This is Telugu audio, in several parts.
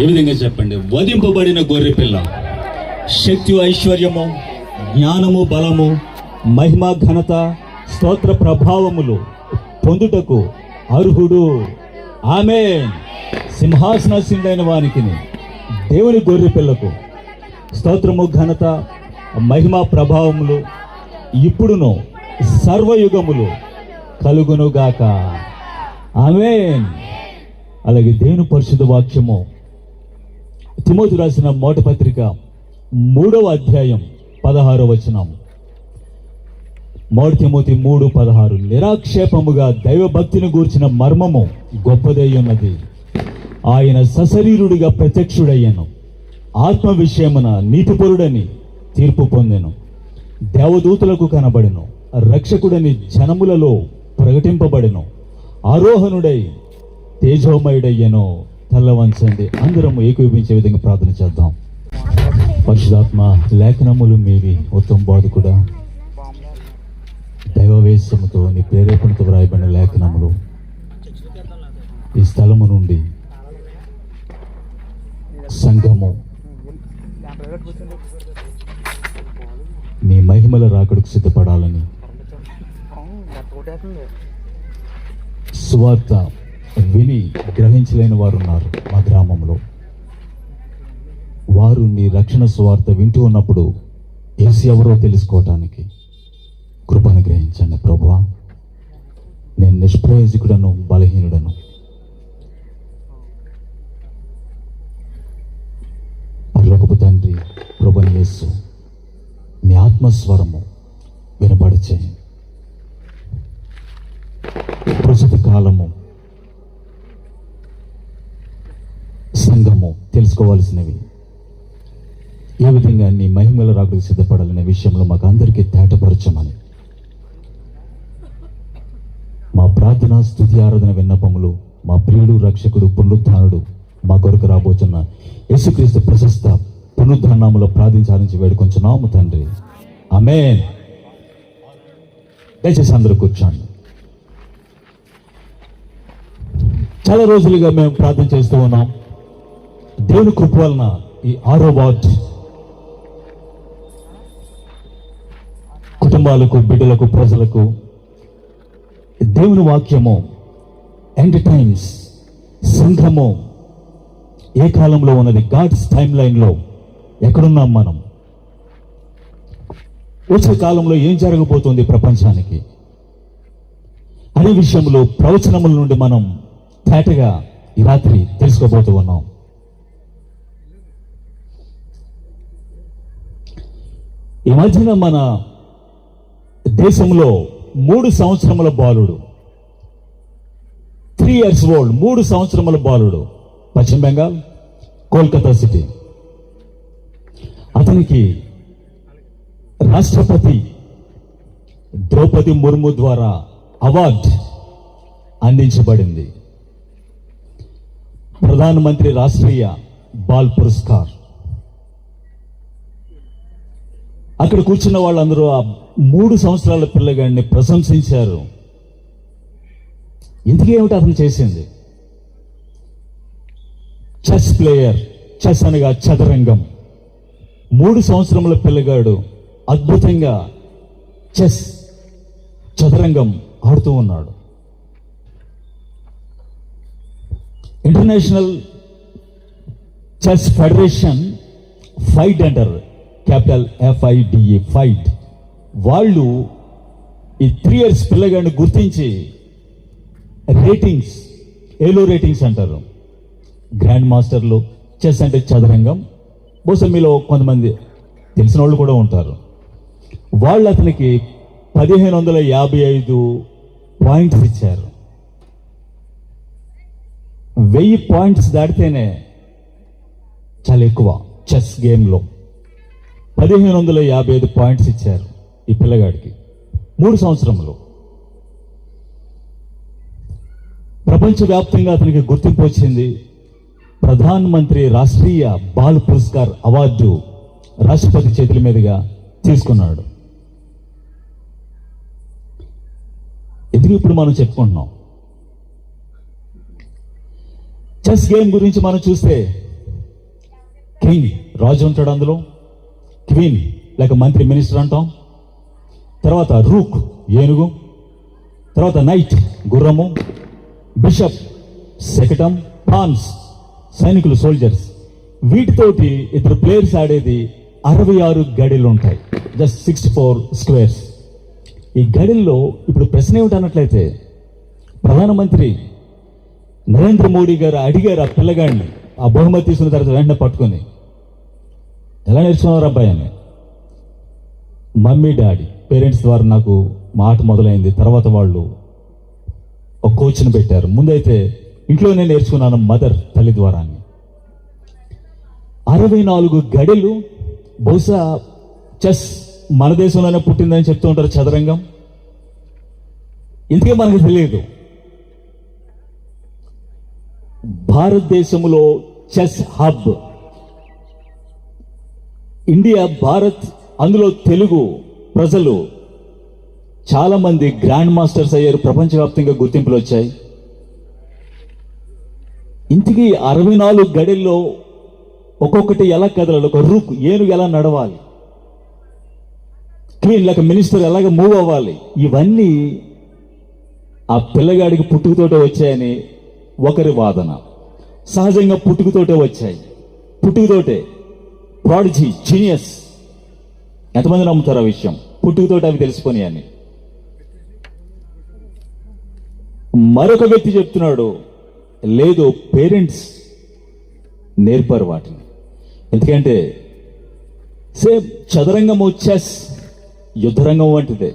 ఈ విధంగా చెప్పండి. వధింపబడిన గొర్రె పిల్ల శక్తి, ఐశ్వర్యము, జ్ఞానము, బలము, మహిమ, ఘనత, స్తోత్ర ప్రభావములు పొందుటకు అర్హుడు. ఆమేన్. సింహాసనాసీనుడైన వానికి, దేవుని గొర్రె పిల్లకు స్తోత్రము, ఘనత, మహిమ, ప్రభావములు ఇప్పుడును సర్వయుగములు కలుగునుగాక. ఆమేన్. అలాగే దేవుని పరిశుద్ధ వాక్యము తిమోతి రాసిన మొదటి పత్రిక 3వ అధ్యాయం 16వ వచనం. 1 తిమోతి 3:16. నిరాక్షేపముగా దైవభక్తిని గూర్చిన మర్మము గొప్పదై ఉన్నది. ఆయన సశరీరుడిగా ప్రత్యక్షుడయ్యను, ఆత్మ విషయమున నీతిపరుడని తీర్పు పొందెను, దేవదూతలకు కనబడెను, రక్షకుడని జనములలో ప్రకటింపబడెను, ఆరోహణుడై తేజోమయుడయ్యను. తల్లవంచండి. అందరము ఏకీభవించే విధంగా ప్రార్థన చేద్దాం. పరిశుద్ధాత్మ, లేఖనములు మీవి ఉత్తమ బోధకుడా, దైవవేశముతో నీ ప్రేరేపణతో వ్రాయబడిన లేఖనములు ఈ స్థలము నుండి సంఘము నీ మహిమల రాకడకు సిద్ధపడాలని, సువార్త విని గ్రహించలేని వారు ఉన్నారు మా గ్రామంలో. వారు నీ రక్షణ సువార్త వింటూ ఉన్నప్పుడు యేసు ఎవరో తెలుసుకోవటానికి కృపను గ్రహించండి ప్రభువా. నేను నిష్ప్రయోజకుడను, బలహీనుడను. పరలోకపు తండ్రి, ప్రభుని యేసు నీ ఆత్మస్వరము వినపడిచే ప్రస్తుత కాలము సంఘము తెలుసుకోవాల్సినవి ఏ విధంగా నీ మహిమల రాకడకు సిద్ధపడాలనే విషయంలో మాకు అందరికీ తేటపరచమని మా ప్రార్థన, స్తుతి, ఆరాధన, విన్నపములు మా ప్రియుడు, రక్షకుడు, పునరుద్ధానుడు, మా కొరకు రాబోతున్న యేసుక్రీస్తు ప్రశస్త పునరుద్ధానాములో ప్రార్థించాలని వేడుకొంచున్నాము తండ్రి. ఆమేన్. దయచేసి అందరూ కూర్చోండి. చాలా రోజులుగా మేము ప్రార్థన చేస్తూ ఉన్నాం. దేవుని కృప వలన ఈ 6వ వార్డ్ కుటుంబాలకు, బిడ్డలకు, ప్రజలకు దేవుని వాక్యము, ఎండ్ టైమ్స్ సంఘము ఏ కాలంలో ఉన్నది, గాడ్స్ టైమ్ లైన్లో ఎక్కడున్నాం మనం, వచ్చే కాలంలో ఏం జరగబోతుంది ప్రపంచానికి అనే విషయంలో ప్రవచనముల నుండి మనం తేటగా ఈ రాత్రి తెలుసుకోబోతూ ఉన్నాం. ఈ మధ్యన మన దేశంలో 3 సంవత్సరముల బాలుడు, 3 years ఓల్డ్, 3 సంవత్సరముల బాలుడు, పశ్చిమ బెంగాల్, కోల్కతా సిటీ, అతనికి రాష్ట్రపతి ద్రౌపది ముర్ము ద్వారా అవార్డు అందించబడింది. ప్రధానమంత్రి రాష్ట్రీయ బాల్ పురస్కార్. అక్కడ కూర్చున్న వాళ్ళందరూ ఆ 3 సంవత్సరాల పిల్లగాడిని ప్రశంసించారు. ఇంతకేమిటి అతను చేసింది? చెస్ ప్లేయర్, చెస్ అనగా చదరంగం. 3 సంవత్సరముల పిల్లగాడు అద్భుతంగా చెస్, చదరంగం ఆడుతూ ఉన్నాడు. ఇంటర్నేషనల్ చెస్ ఫెడరేషన్ ఫైడ్ అంటారు, క్యాపిటల్ FIDE, ఫైడ్. వాళ్ళు ఈ 3 years పిల్లగాడిని గుర్తించి రేటింగ్స్, ఏలో రేటింగ్స్ అంటారు, గ్రాండ్ మాస్టర్లు, చెస్ అంటే చదరంగం, బహుశా మీలో కొంతమంది తెలిసిన వాళ్ళు కూడా ఉంటారు. వాళ్ళు అతనికి 1555 పాయింట్స్ ఇచ్చారు. 1000 పాయింట్స్ దాటితేనే చాలా ఎక్కువ చెస్ గేమ్లో. 1555 పాయింట్స్ ఇచ్చారు ఈ పిల్లగాడికి 3 సంవత్సరంలో. ప్రపంచవ్యాప్తంగా అతనికి గుర్తింపు వచ్చింది. ప్రధానమంత్రి రాష్ట్రీయ బాల్ పురస్కార్ అవార్డు రాష్ట్రపతి చేతుల మీదుగా తీసుకున్నాడు. ఎందుకు ఇప్పుడు మనం చెప్పుకుంటున్నాం? చెస్ గేమ్ గురించి మనం చూస్తే కింగ్ రాజు ఉంటాడు, అందులో క్వీన్ లేక మంత్రి మినిస్టర్ అంటాం. తర్వాత రూక్ ఏనుగు, తర్వాత నైట్ గుర్రము, బిషప్ శకటం, పాన్స్ సైనికులు సోల్జర్స్. వీటితోటి ఇద్దరు ప్లేయర్స్ ఆడేది 66 గడిలు ఉంటాయి, జస్ట్ 64 స్క్వేర్స్. ఈ గడిల్లో ఇప్పుడు ప్రశ్న ఏమిటన్నట్లయితే, ప్రధానమంత్రి నరేంద్ర మోడీ గారు అడిగారు ఆ పిల్లగాడిని, ఆ బహుమతి తీసుకున్న తర్వాత వెంటనే పట్టుకొని, ఎలా నేర్చుకున్నారు అబ్బాయి అని. మమ్మీ డాడీ పేరెంట్స్ ద్వారా నాకు మాట మొదలైంది. తర్వాత వాళ్ళు ఒక కోచ్ని పెట్టారు. ముందైతే ఇంట్లోనే నేర్చుకున్నాను మదర్ తల్లి ద్వారా. 64 గడిలు. బహుశా చెస్ మన దేశంలోనే పుట్టిందని చెప్తూ ఉంటారు, చదరంగం. ఇందుకే మనకు తెలియదు. భారతదేశంలో చెస్ హబ్ ఇండియా, భారత్. అందులో తెలుగు ప్రజలు చాలా మంది గ్రాండ్ మాస్టర్స్ అయ్యారు, ప్రపంచవ్యాప్తంగా గుర్తింపులు వచ్చాయి. ఇంతకీ 64 గడిల్లో ఒక్కొక్కటి ఎలా కదలాలి, ఒక రూక్ ఏనుగు ఎలా నడవాలి, క్వీన్ లేక మినిస్టర్ ఎలాగ మూవ్ అవ్వాలి, ఇవన్నీ ఆ పిల్లగాడికి పుట్టుకతోటే వచ్చాయని ఒకరి వాదన. సహజంగా పుట్టుకతోటే వచ్చాయి, పుట్టుకతోటే. ప్రాడిజీ, జీనియస్, ఎంతమంది నమ్ముతారు ఆ విషయం? పుట్టుకతోటి అవి తెలిసిపోయి అని. మరొక వ్యక్తి చెప్తున్నాడు, లేదు, పేరెంట్స్ నేర్పారు వాటిని. ఎందుకంటే సేమ్ చదరంగము, చెస్ యుద్ధరంగం వంటిదే.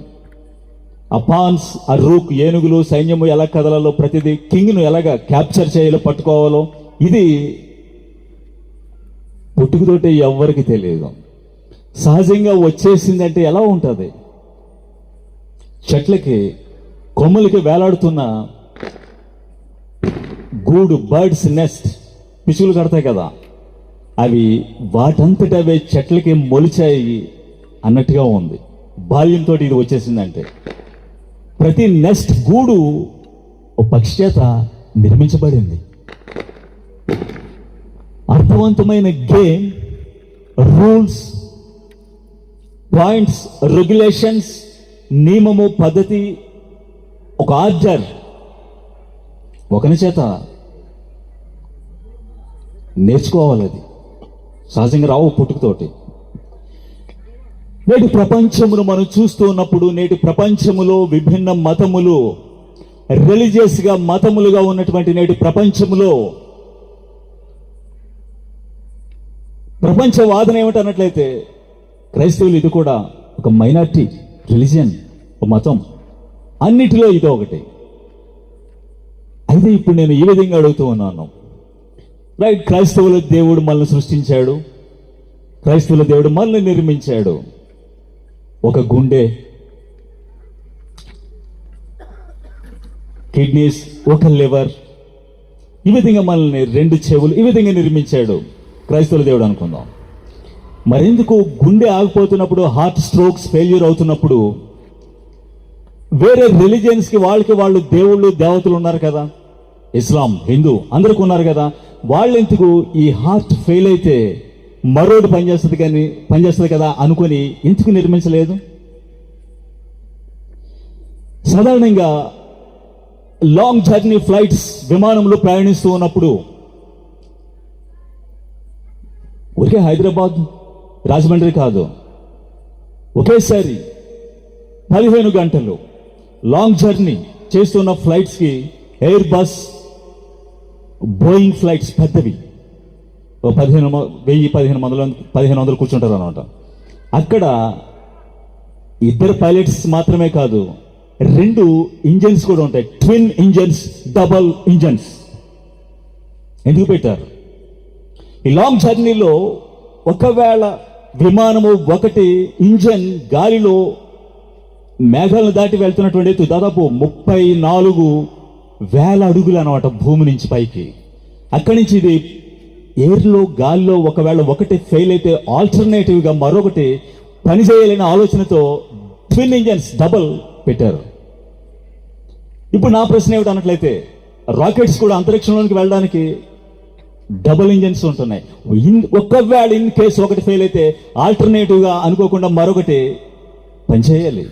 ఆ పాన్స్, ఆ రూక్ ఏనుగులు, సైన్యము ఎలా కదలాలో, ప్రతిదీ కింగ్ను ఎలాగా క్యాప్చర్ చేయాలో, పట్టుకోవాలో, ఇది పుట్టుకతోటి ఎవ్వరికి తెలియదు. సహజంగా వచ్చేసిందంటే ఎలా ఉంటుంది? చెట్లకి కొమ్మలకి వేలాడుతున్న గూడు, బర్డ్స్ నెస్ట్, పిచ్చుకలు కడతాయి కదా, అవి వాటంతట అవే చెట్లకి మొలిచాయి అన్నట్టుగా ఉంది. బాల్యంతో ఇది వచ్చేసిందంటే ప్రతి నెస్ట్, గూడు ఓ పక్షి చేత నిర్మించబడింది. అర్థవంతమైన గేమ్, రూల్స్, పాయింట్స్, రెగ్యులేషన్స్, నియమము, పద్ధతి, ఒక ఆర్డర్ ఒకరి చేత నేర్చుకోవాలి. అది సహజంగా రావు, పుట్టుకతోటి. నేటి ప్రపంచమును మనం చూస్తూ ఉన్నప్పుడు, నేటి ప్రపంచములో విభిన్న మతములు, రిలీజియస్గా మతములుగా ఉన్నటువంటి నేటి ప్రపంచములో ప్రపంచ వాదన ఏమిటన్నట్లయితే, క్రైస్తవులు ఇది కూడా ఒక మైనారిటీ రిలీజియన్, ఒక మతం. అన్నిటిలో ఇది ఒకటి. అయితే ఇప్పుడు నేను ఈ విధంగా అడుగుతూ ఉన్నాను, రైట్, క్రైస్తవుల దేవుడు మనల్ని సృష్టించాడు, క్రైస్తవుల దేవుడు మనల్ని నిర్మించాడు. ఒక గుండె, కిడ్నీస్, ఒక లివర్, ఈ విధంగా మనల్ని 2 చెవులు, ఈ విధంగా నిర్మించాడు క్రైస్తవుల దేవుడు అనుకుందాం. మరెందుకు గుండె ఆగిపోతున్నప్పుడు, హార్ట్ స్ట్రోక్స్, ఫెయిల్యూర్ అవుతున్నప్పుడు, వేరే రిలీజియన్స్కి వాళ్ళకి వాళ్ళు దేవుళ్ళు దేవతలు ఉన్నారు కదా, ఇస్లాం, హిందూ అందరికీ ఉన్నారు కదా, వాళ్ళెందుకు ఈ హార్ట్ ఫెయిల్ అయితే మరోటి పనిచేస్తుంది కదా అనుకొని ఎందుకు నిర్మించలేదు? సాధారణంగా లాంగ్ జర్నీ ఫ్లైట్స్, విమానంలో ప్రయాణిస్తూ ఉన్నప్పుడు, ఊరికే హైదరాబాద్, రాజమండ్రి కాదు, ఒకేసారి 15 గంటలు లాంగ్ జర్నీ చేస్తున్న ఫ్లైట్స్కి ఎయిర్ బస్, బోయింగ్ ఫ్లైట్స్ పెద్దవి, 1500 కూర్చుంటారు అనమాట. అక్కడ 2 పైలట్స్ మాత్రమే కాదు, 2 ఇంజన్స్ కూడా ఉంటాయి, ట్విన్ ఇంజన్స్, డబల్ ఇంజన్స్. ఎందుకు పెట్టారు? ఈ లాంగ్ జర్నీలో ఒకవేళ విమానము ఒకటి ఇంజన్ గాలిలో మేఘాలను దాటి వెళ్తున్నటువంటి దాదాపు 34,000 అడుగులు అనమాట భూమి నుంచి పైకి. అక్కడి నుంచి ఇది ఎయిర్లో, గాలిలో ఒకవేళ ఒకటి ఫెయిల్ అయితే ఆల్టర్నేటివ్గా మరొకటి పనిచేయాలనే ఆలోచనతో ట్విన్ ఇంజన్స్, డబల్ పెట్టారు. ఇప్పుడు నా ప్రశ్న ఏమిటి అన్నట్లయితే, రాకెట్స్ కూడా అంతరిక్షంలోనికి వెళ్ళడానికి డబుల్ ఇంజన్స్ ఉంటున్నాయి. ఒకవేళ ఇన్ కేసు ఒకటి ఫెయిల్ అయితే ఆల్టర్నేటివ్గా అనుకోకుండా మరొకటి పనిచేయాలి.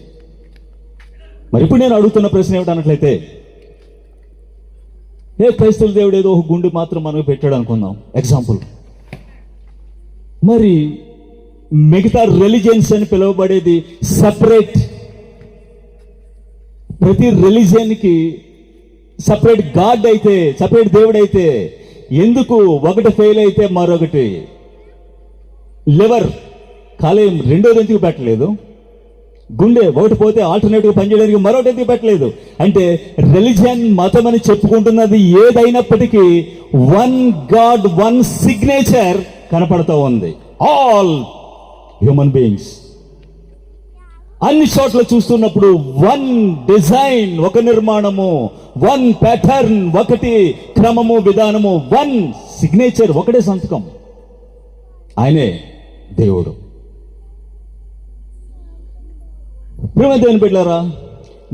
మరి ఇప్పుడు నేను అడుగుతున్న ప్రశ్న ఏమిటన్నట్లయితే, క్రైస్తవ దేవుడు ఏదో ఒక గుండు మాత్రం మనకు పెట్టాడు అనుకుందాం ఎగ్జాంపుల్. మరి మిగతా రిలీజియన్స్ అని పిలువబడేది సపరేట్, ప్రతి రిలీజియన్కి సపరేట్ గాడ్ అయితే, సపరేట్ దేవుడు అయితే, ఎందుకు ఒకటి ఫెయిల్ అయితే మరొకటి లివర్ కాలేయం రెండోది ఎందుకు పెట్టలేదు? గుండె ఒకటి పోతే ఆల్టర్నేటివ్ పనిచేయడానికి మరొకటి ఎందుకు పెట్టలేదు? అంటే రిలీజియన్, మతం అని చెప్పుకుంటున్నది ఏదైనప్పటికీ వన్ గాడ్, వన్ సిగ్నేచర్ కనపడుతూ ఉంది. ఆల్ హ్యూమన్ బీయింగ్స్ అన్ని చోట్ల చూస్తున్నప్పుడు వన్ డిజైన్, ఒక నిర్మాణము, వన్ ప్యాటర్న్, ఒకటి క్రమము, విధానము, వన్ సిగ్నేచర్, ఒకటే సంతకం. ఆయనే దేవుడు. ప్రియమైన దేవుని బిడ్డలారా,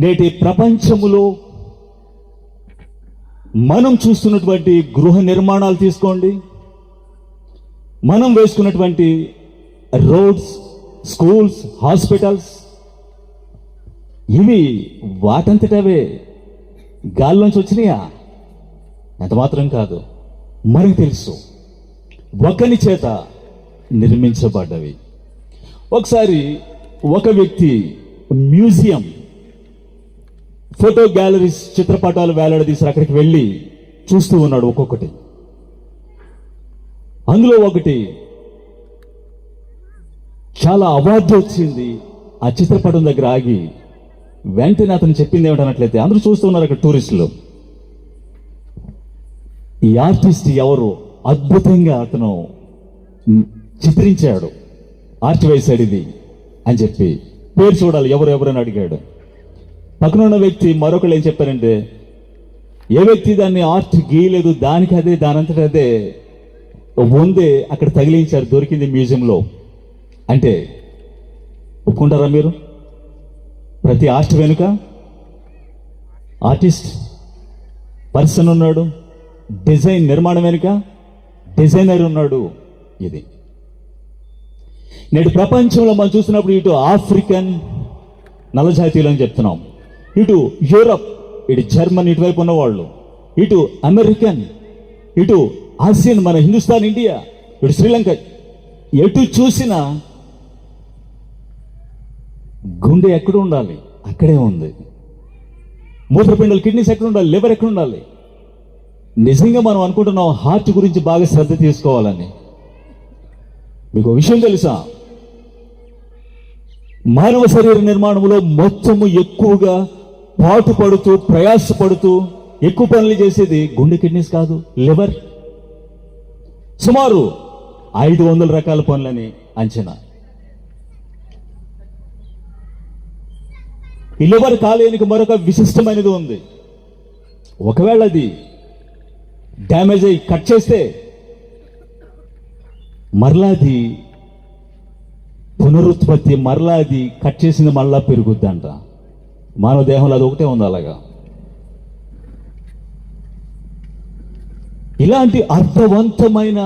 నేటి ప్రపంచములో మనం చూస్తున్నటువంటి గృహ నిర్మాణాలు తీసుకోండి, మనం వేసుకున్నటువంటి రోడ్స్, స్కూల్స్, హాస్పిటల్స్, ఇవి వాటంతటవే గాల్లోంచి వచ్చినాయా? ఎంత మాత్రం కాదు, మనకు తెలుసు ఒకని చేత నిర్మించబడ్డవి. ఒకసారి ఒక వ్యక్తి మ్యూజియం, ఫోటో గ్యాలరీస్, చిత్రపటాలు వేలాడదీసి అక్కడికి వెళ్ళి చూస్తూ ఉన్నాడు ఒక్కొక్కటి. అందులో ఒకటి చాలా అవార్డు వచ్చింది. ఆ చిత్రపటం దగ్గర ఆగి వెంటనే అతను చెప్పింది ఏమిటన్నట్లయితే, అందరూ చూస్తూ ఉన్నారు అక్కడ టూరిస్టులు, ఈ ఆర్టిస్ట్ ఎవరు, అద్భుతంగా అతను చిత్రించాడు, ఆర్ట్ వేశాడు ఇది అని చెప్పి, పేరు చూడాలి ఎవరెవరని అడిగాడు. పక్కన ఉన్న వ్యక్తి మరొకళ్ళు ఏం చెప్పారంటే, ఏ వ్యక్తి దాన్ని ఆర్ట్ గీయలేదు, దానికి అదే దానంతట అదే ఉందే అక్కడ తగిలించారు, దొరికింది మ్యూజియంలో అంటే ఒప్పుకుంటారా మీరు? ప్రతి ఆర్ట్ వెనుక ఆర్టిస్ట్ పర్సన్ ఉన్నాడు, డిజైన్, నిర్మాణం వెనుక డిజైనర్ ఉన్నాడు. ఇది నేడు ప్రపంచంలో మనం చూసినప్పుడు ఇటు ఆఫ్రికన్ నల్లజాతీయులు అని చెప్తున్నాం, ఇటు యూరప్, ఇటు జర్మన్ ఇటువైపు ఉన్నవాళ్ళు, ఇటు అమెరికన్, ఇటు ఆసియన్, మన హిందుస్థాన్, ఇండియా, ఇటు శ్రీలంక, ఎటు చూసినా గుండె ఎక్కడ ఉండాలి అక్కడే ఉంది. మూత్రపిండాలు, కిడ్నీస్ ఎక్కడ ఉండాలి, లివర్ ఎక్కడ ఉండాలి. నిజంగా మనం అనుకుంటున్నాం హార్ట్ గురించి బాగా శ్రద్ధ తీసుకోవాలని. మీకు విషయం తెలుసా, మానవ శరీర నిర్మాణంలో మొత్తము ఎక్కువగా పాటుపడుతూ, ప్రయాసపడుతూ, ఎక్కువ పనులు చేసేది గుండె, కిడ్నీస్ కాదు, లివర్. సుమారు 500 రకాల పనులని అంచనా. ఈ లివర్ కాలేయానికి మరొక విశిష్టమైనది ఉంది. ఒకవేళ అది డ్యామేజ్ అయ్యి కట్ చేస్తే మరలా అది పునరుత్పత్తి, మరలా అది కట్ చేసింది మరలా పెరుగుద్దంట. మానవ దేహంలో అది ఒకటే ఉంది అలాగా. ఇలాంటి అర్థవంతమైన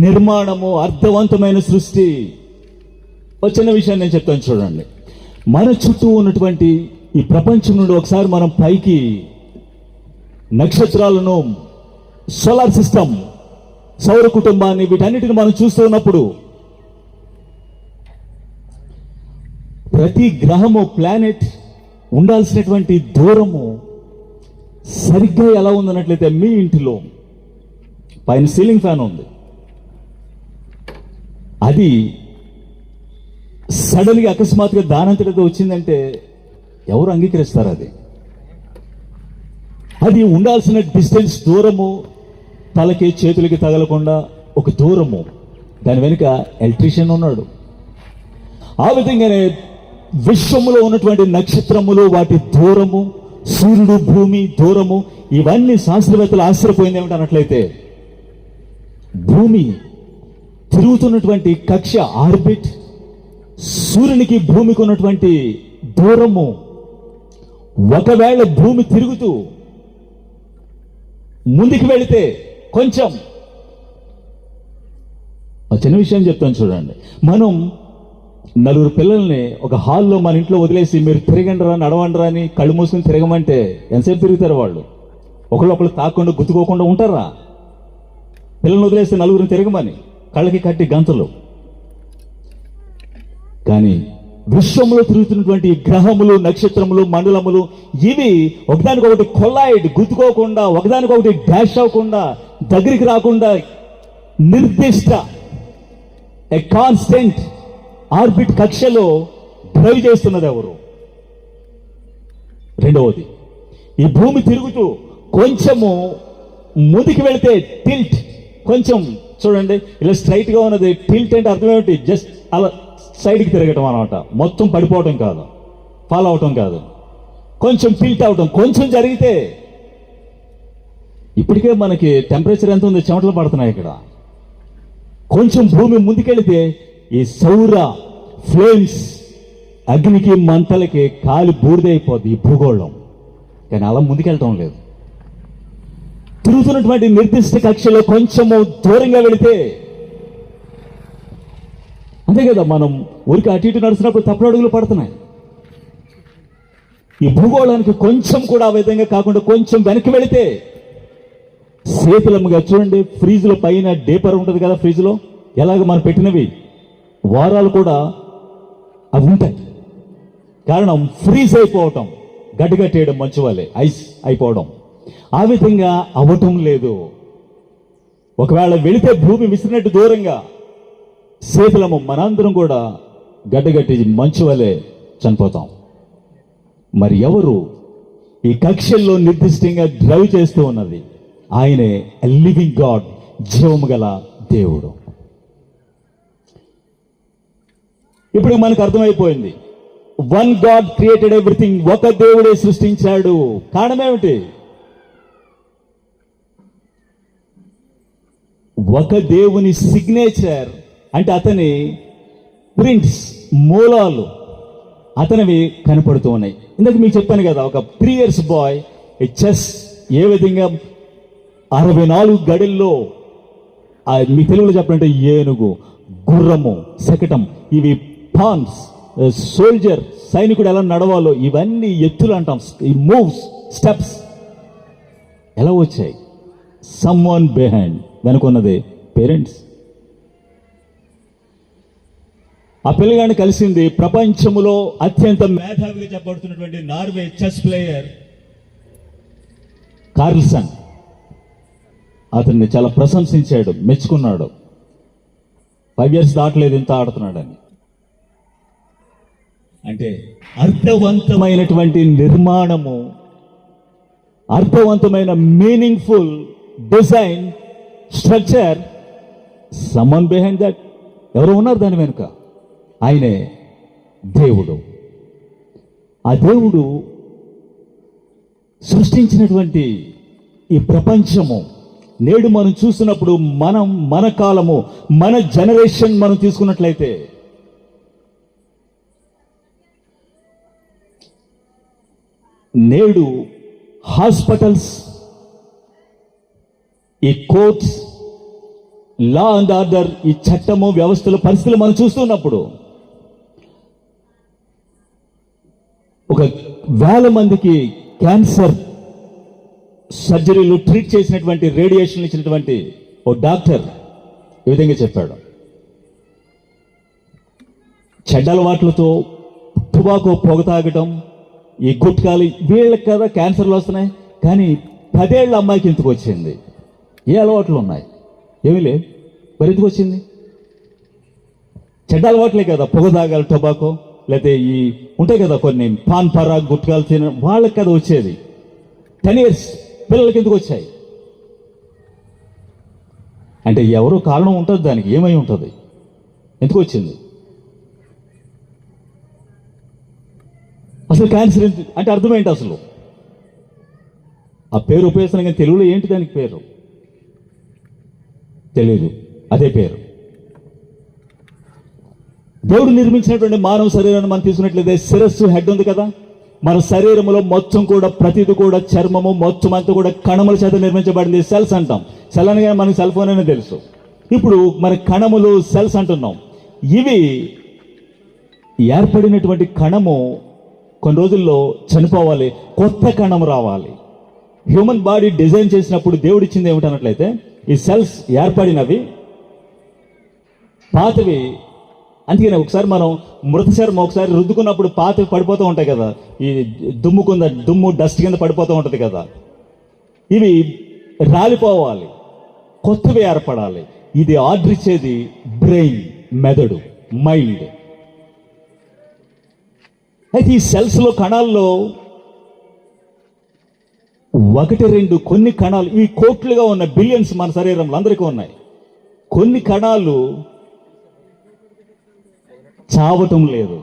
నిర్మాణము, అర్థవంతమైన సృష్టి. చిన్న విషయాన్ని నేను చెప్తాను చూడండి. మన చుట్టూ ఉన్నటువంటి ఈ ప్రపంచం నుండి ఒకసారి మనం పైకి నక్షత్రాలను, సోలార్ సిస్టమ్, సౌర కుటుంబాన్ని, వీటన్నిటిని మనం చూస్తూ ఉన్నప్పుడు ప్రతి గ్రహము, ప్లానెట్ ఉండాల్సినటువంటి దూరము సరిగ్గా ఎలా ఉందన్నట్లయితే, మీ ఇంటిలో పైన సీలింగ్ ఫ్యాన్ ఉంది, అది సడన్గా అకస్మాత్తుగా దానంతటితో వచ్చిందంటే ఎవరు అంగీకరిస్తారు? అది ఉండాల్సిన డిస్టెన్స్, దూరము, తలకి చేతులకి తగలకుండా ఒక దూరము, దాని వెనుక ఎలక్ట్రీషియన్ ఉన్నాడు. ఆ విధంగానే విశ్వములో ఉన్నటువంటి నక్షత్రములు, వాటి దూరము, సూర్యుడు, భూమి దూరము, ఇవన్నీ శాస్త్రవేత్తలు ఆశ్చర్యపోయింది ఏమిటన్నట్లయితే, భూమి తిరుగుతున్నటువంటి కక్ష, ఆర్బిట్, సూర్యునికి భూమికి ఉన్నటువంటి దూరము, ఒకవేళ భూమి తిరుగుతూ ముందుకు వెళితే కొంచెం ఒక చిన్న విషయం చెప్తాను చూడండి. మనం నలుగురు పిల్లల్ని ఒక హాల్లో మన ఇంట్లో వదిలేసి మీరు తిరగండిరా నడవండిరా అని కళ్ళు మూసుకుని తిరగమంటే ఎంతసేపు తిరుగుతారు వాళ్ళు? ఒకళ్ళు తాకుండా గుర్తుకోకుండా ఉంటారా? పిల్లల్ని వదిలేస్తే నలుగురిని తిరగమని కళ్ళకి కట్టి గంతలు. కానీ విశ్వంలో తిరుగుతున్నటువంటి గ్రహములు, నక్షత్రములు, మండలములు ఇవి ఒకదానికొకటి కొల్లాయిడ్, గుర్తుకోకుండా, ఒకదానికొకటి డాష్ అవ్వకుండా, దగ్గరికి రాకుండా నిర్దిష్ట ఏ కాన్స్టెంట్ ఆర్బిట్ కక్షలో డ్రైవ్ చేస్తున్నది ఎవరు? రెండవది, ఈ భూమి తిరుగుతూ కొంచెము ముందుకు వెళితే టిల్ట్, కొంచెం చూడండి ఇలా స్ట్రైట్ గా ఉన్నది. టిల్ట్ అంటే అర్థం ఏమిటి? జస్ట్ అలా సైడ్కి తిరగటం అనమాట. మొత్తం పడిపోవటం కాదు, ఫాలో అవటం కాదు, కొంచెం టిల్ట్ అవటం. కొంచెం జరిగితే ఇప్పటికే మనకి టెంపరేచర్ ఎంత ఉంది, చెమటలు పడుతున్నాయి ఇక్కడ. కొంచెం భూమి ముందుకెళితే ఈ సౌర ఫ్లేమ్స్, అగ్నికి మంటలకి కాలి బూడిదైపోద్ది ఈ భూగోళం. కానీ అలా ముందుకెళ్ళటం లేదు. తిరుగుతున్నటువంటి నిర్దిష్ట కక్షలో కొంచెము దూరంగా వెళితే అంతే కదా, మనం ఊరికి అటు ఇటు నడుస్తున్నప్పుడు తప్పుడు అడుగులు పడుతున్నాయి. ఈ భూగోళానికి కొంచెం కూడా ఆ విధంగా కాకుండా కొంచెం వెనక్కి వెళితే శీతలముగా చూడండి. ఫ్రిడ్జ్లో పైన డేపర్ ఉంటుంది కదా, ఫ్రిడ్జ్లో ఎలాగ మనం పెట్టినవి వారాలు కూడా అవి ఉంటాయి. కారణం ఫ్రీజ్ అయిపోవటం, గడ్డగట్టేయడం, మంచు వల్లే ఐస్ అయిపోవడం. ఆ విధంగా అవ్వటం లేదు. ఒకవేళ వెళితే భూమి విసిరినట్టు దూరంగా శీతలము మనందరం కూడా గడ్డగట్టి మంచు వలె చనిపోతాం. మరి ఎవరు ఈ కక్షల్లో నిర్దిష్టంగా డ్రైవ్ చేస్తూ ఉన్నది? ఆయనే లివింగ్ గాడ్, జీవము గల దేవుడు. ఇప్పుడు మనకు అర్థమైపోయింది, వన్ గాడ్ క్రియేటెడ్ ఎవ్రీథింగ్. ఒక దేవుడే సృష్టించాడు. కారణం ఏమిటి? ఒక దేవుని సిగ్నేచర్ అంటే అతని ప్రింట్స్, మూలాలు అతనివి కనపడుతూ ఉన్నాయి. ఇందాక మీకు చెప్పాను కదా, ఒక 3 years బాయ్ చెస్ ఏ విధంగా 64 గడుల్లో, మీ తెలుగులో చెప్పాలంటే ఏనుగు, గుర్రము, శకటం, ఇవి పాన్స్, సోల్జర్, సైనికుడు ఎలా నడవాలో ఇవన్నీ ఎత్తులు అంటాం. ఈ మూవ్స్, స్టెప్స్ ఎలా వచ్చాయి? సమ్ వన్ బిహైండ్, వెనుకున్నది పేరెంట్స్. ఆ పిల్లగాడిని కలిసింది ప్రపంచంలో అత్యంత మేధావిగా చెప్పబడుతున్నటువంటి నార్వే చెస్ ప్లేయర్ కార్ల్సన్. అతన్ని చాలా ప్రశంసించాడు, మెచ్చుకున్నాడు. 5 years దాటలేదు ఇంత ఆడుతున్నాడని. అంటే అర్థవంతమైనటువంటి నిర్మాణము, అర్థవంతమైన meaningful design, structure, someone behind that. ఎవరు ఉన్నారు దాని వెనుక? ఆయనే దేవుడు. ఆ దేవుడు సృష్టించినటువంటి ఈ ప్రపంచము నేడు మనం చూస్తున్నప్పుడు, మన కాలము, మన జనరేషన్ మనం తీసుకున్నట్లయితే నేడు హాస్పిటల్స్, ఈ కోర్ట్స్, లా అండ్ ఆర్డర్, ఈ చట్టము, వ్యవస్థలు, పరిస్థితులు మనం చూస్తున్నప్పుడు 1,000 మందికి క్యాన్సర్ సర్జరీలు ట్రీట్ చేసినటువంటి, రేడియేషన్ ఇచ్చినటువంటి ఓ డాక్టర్ ఈ విధంగా చెప్పాడు. చెడ్డ అలవాట్లతో టుబాకో పొగ తాగటం, ఈ గుట్కాలు, వీళ్ళకి కదా క్యాన్సర్లు వస్తున్నాయి. కానీ 10 ఏళ్ల అమ్మాయికి ఎందుకు వచ్చింది? ఏ అలవాట్లు ఉన్నాయి? ఏమీ లేదు. మరి ఎందుకు వచ్చింది? చెడ్డ అలవాట్లే కదా, పొగ తాగాలి, టొబాకో, లేకపోతే ఈ ఉంటాయి కదా కొన్ని పాన్ పరాగ్, గుట్కాలు తిన, వాళ్ళకి కదా వచ్చేది. 10 years పిల్లలకి ఎందుకు వచ్చాయి? అంటే ఎవరో కారణం ఉంటుంది దానికి. ఏమై ఉంటుంది? ఎందుకు వచ్చింది? అసలు క్యాన్సర్ అంటే అర్థం ఏంటి? అసలు ఆ పేరు ఉపయోగిస్తున్నాం కానీ తెలుగులో ఏంటి దానికి పేరు తెలియదు. అదే పేరు. దేవుడు నిర్మించినటువంటి మానవ శరీరాన్ని మనం తీసుకున్నట్లయితే శిరస్సు, హెడ్ ఉంది కదా. మన శరీరంలో మొత్తం కూడా ప్రతిది కూడా, చర్మము మొత్తం అంతా కూడా కణముల చేత నిర్మించబడింది. సెల్స్ అంటాం. సెల్ అనగానే మనకి సెల్ ఫోన్ అనే తెలుసు. ఇప్పుడు మన కణములు సెల్స్ అంటున్నాం. ఇవి ఏర్పడినటువంటి కణము కొన్ని రోజుల్లో చనిపోవాలి, కొత్త కణం రావాలి. హ్యూమన్ బాడీ డిజైన్ చేసినప్పుడు దేవుడు ఇచ్చింది ఏమిటన్నట్లయితే ఈ సెల్స్ ఏర్పడినవి పాతవి. అందుకనే ఒకసారి మనం మృత చర్మం ఒకసారి రుద్దుకున్నప్పుడు పాతవి పడిపోతూ ఉంటాయి కదా, ఈ దుమ్ము డస్ట్ కింద పడిపోతూ ఉంటుంది కదా, ఇవి రాలిపోవాలి, కొత్తవి ఏర్పడాలి. ఇది ఆర్డర్ ఇచ్చేది బ్రెయిన్, మెదడు, మైండ్. అయితే ఈ సెల్స్లో కణాల్లో 1-2 కొన్ని కణాలు, ఇవి కోట్లుగా ఉన్న బిలియన్స్ మన శరీరంలో అందరికీ ఉన్నాయి. కొన్ని కణాలు చావటం లేదు.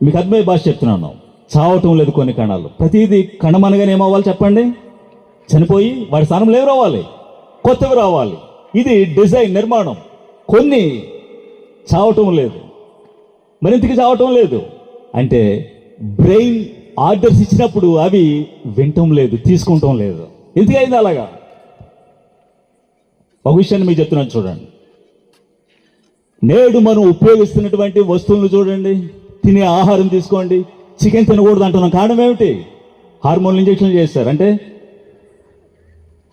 మీకు అర్థమయ్యే భాష చెప్తున్నాను, చావటం లేదు కొన్ని కణాలు. ప్రతిదీ కణం అనగానే ఏమవ్వాలి చెప్పండి? చనిపోయి వాడి స్థానంలో ఏమి రావాలి? కొత్తవి రావాలి. ఇది డిజైన్, నిర్మాణం. కొన్ని చావటం లేదు. మరింతకి చావటం లేదు అంటే బ్రెయిన్ ఆర్డర్స్ ఇచ్చినప్పుడు అవి వినటం లేదు, తీసుకుంటాం లేదు. ఎందుకైంది అలాగా? ఒక విషయాన్ని మీకు చెప్తున్నాను చూడండి. నేడు మనం ఉపయోగిస్తున్నటువంటి వస్తువులను చూడండి, తినే ఆహారం తీసుకోండి. చికెన్ తినకూడదు అంటున్నాం, కారణం ఏమిటి? హార్మోన్ ఇంజెక్షన్ చేస్తారు. అంటే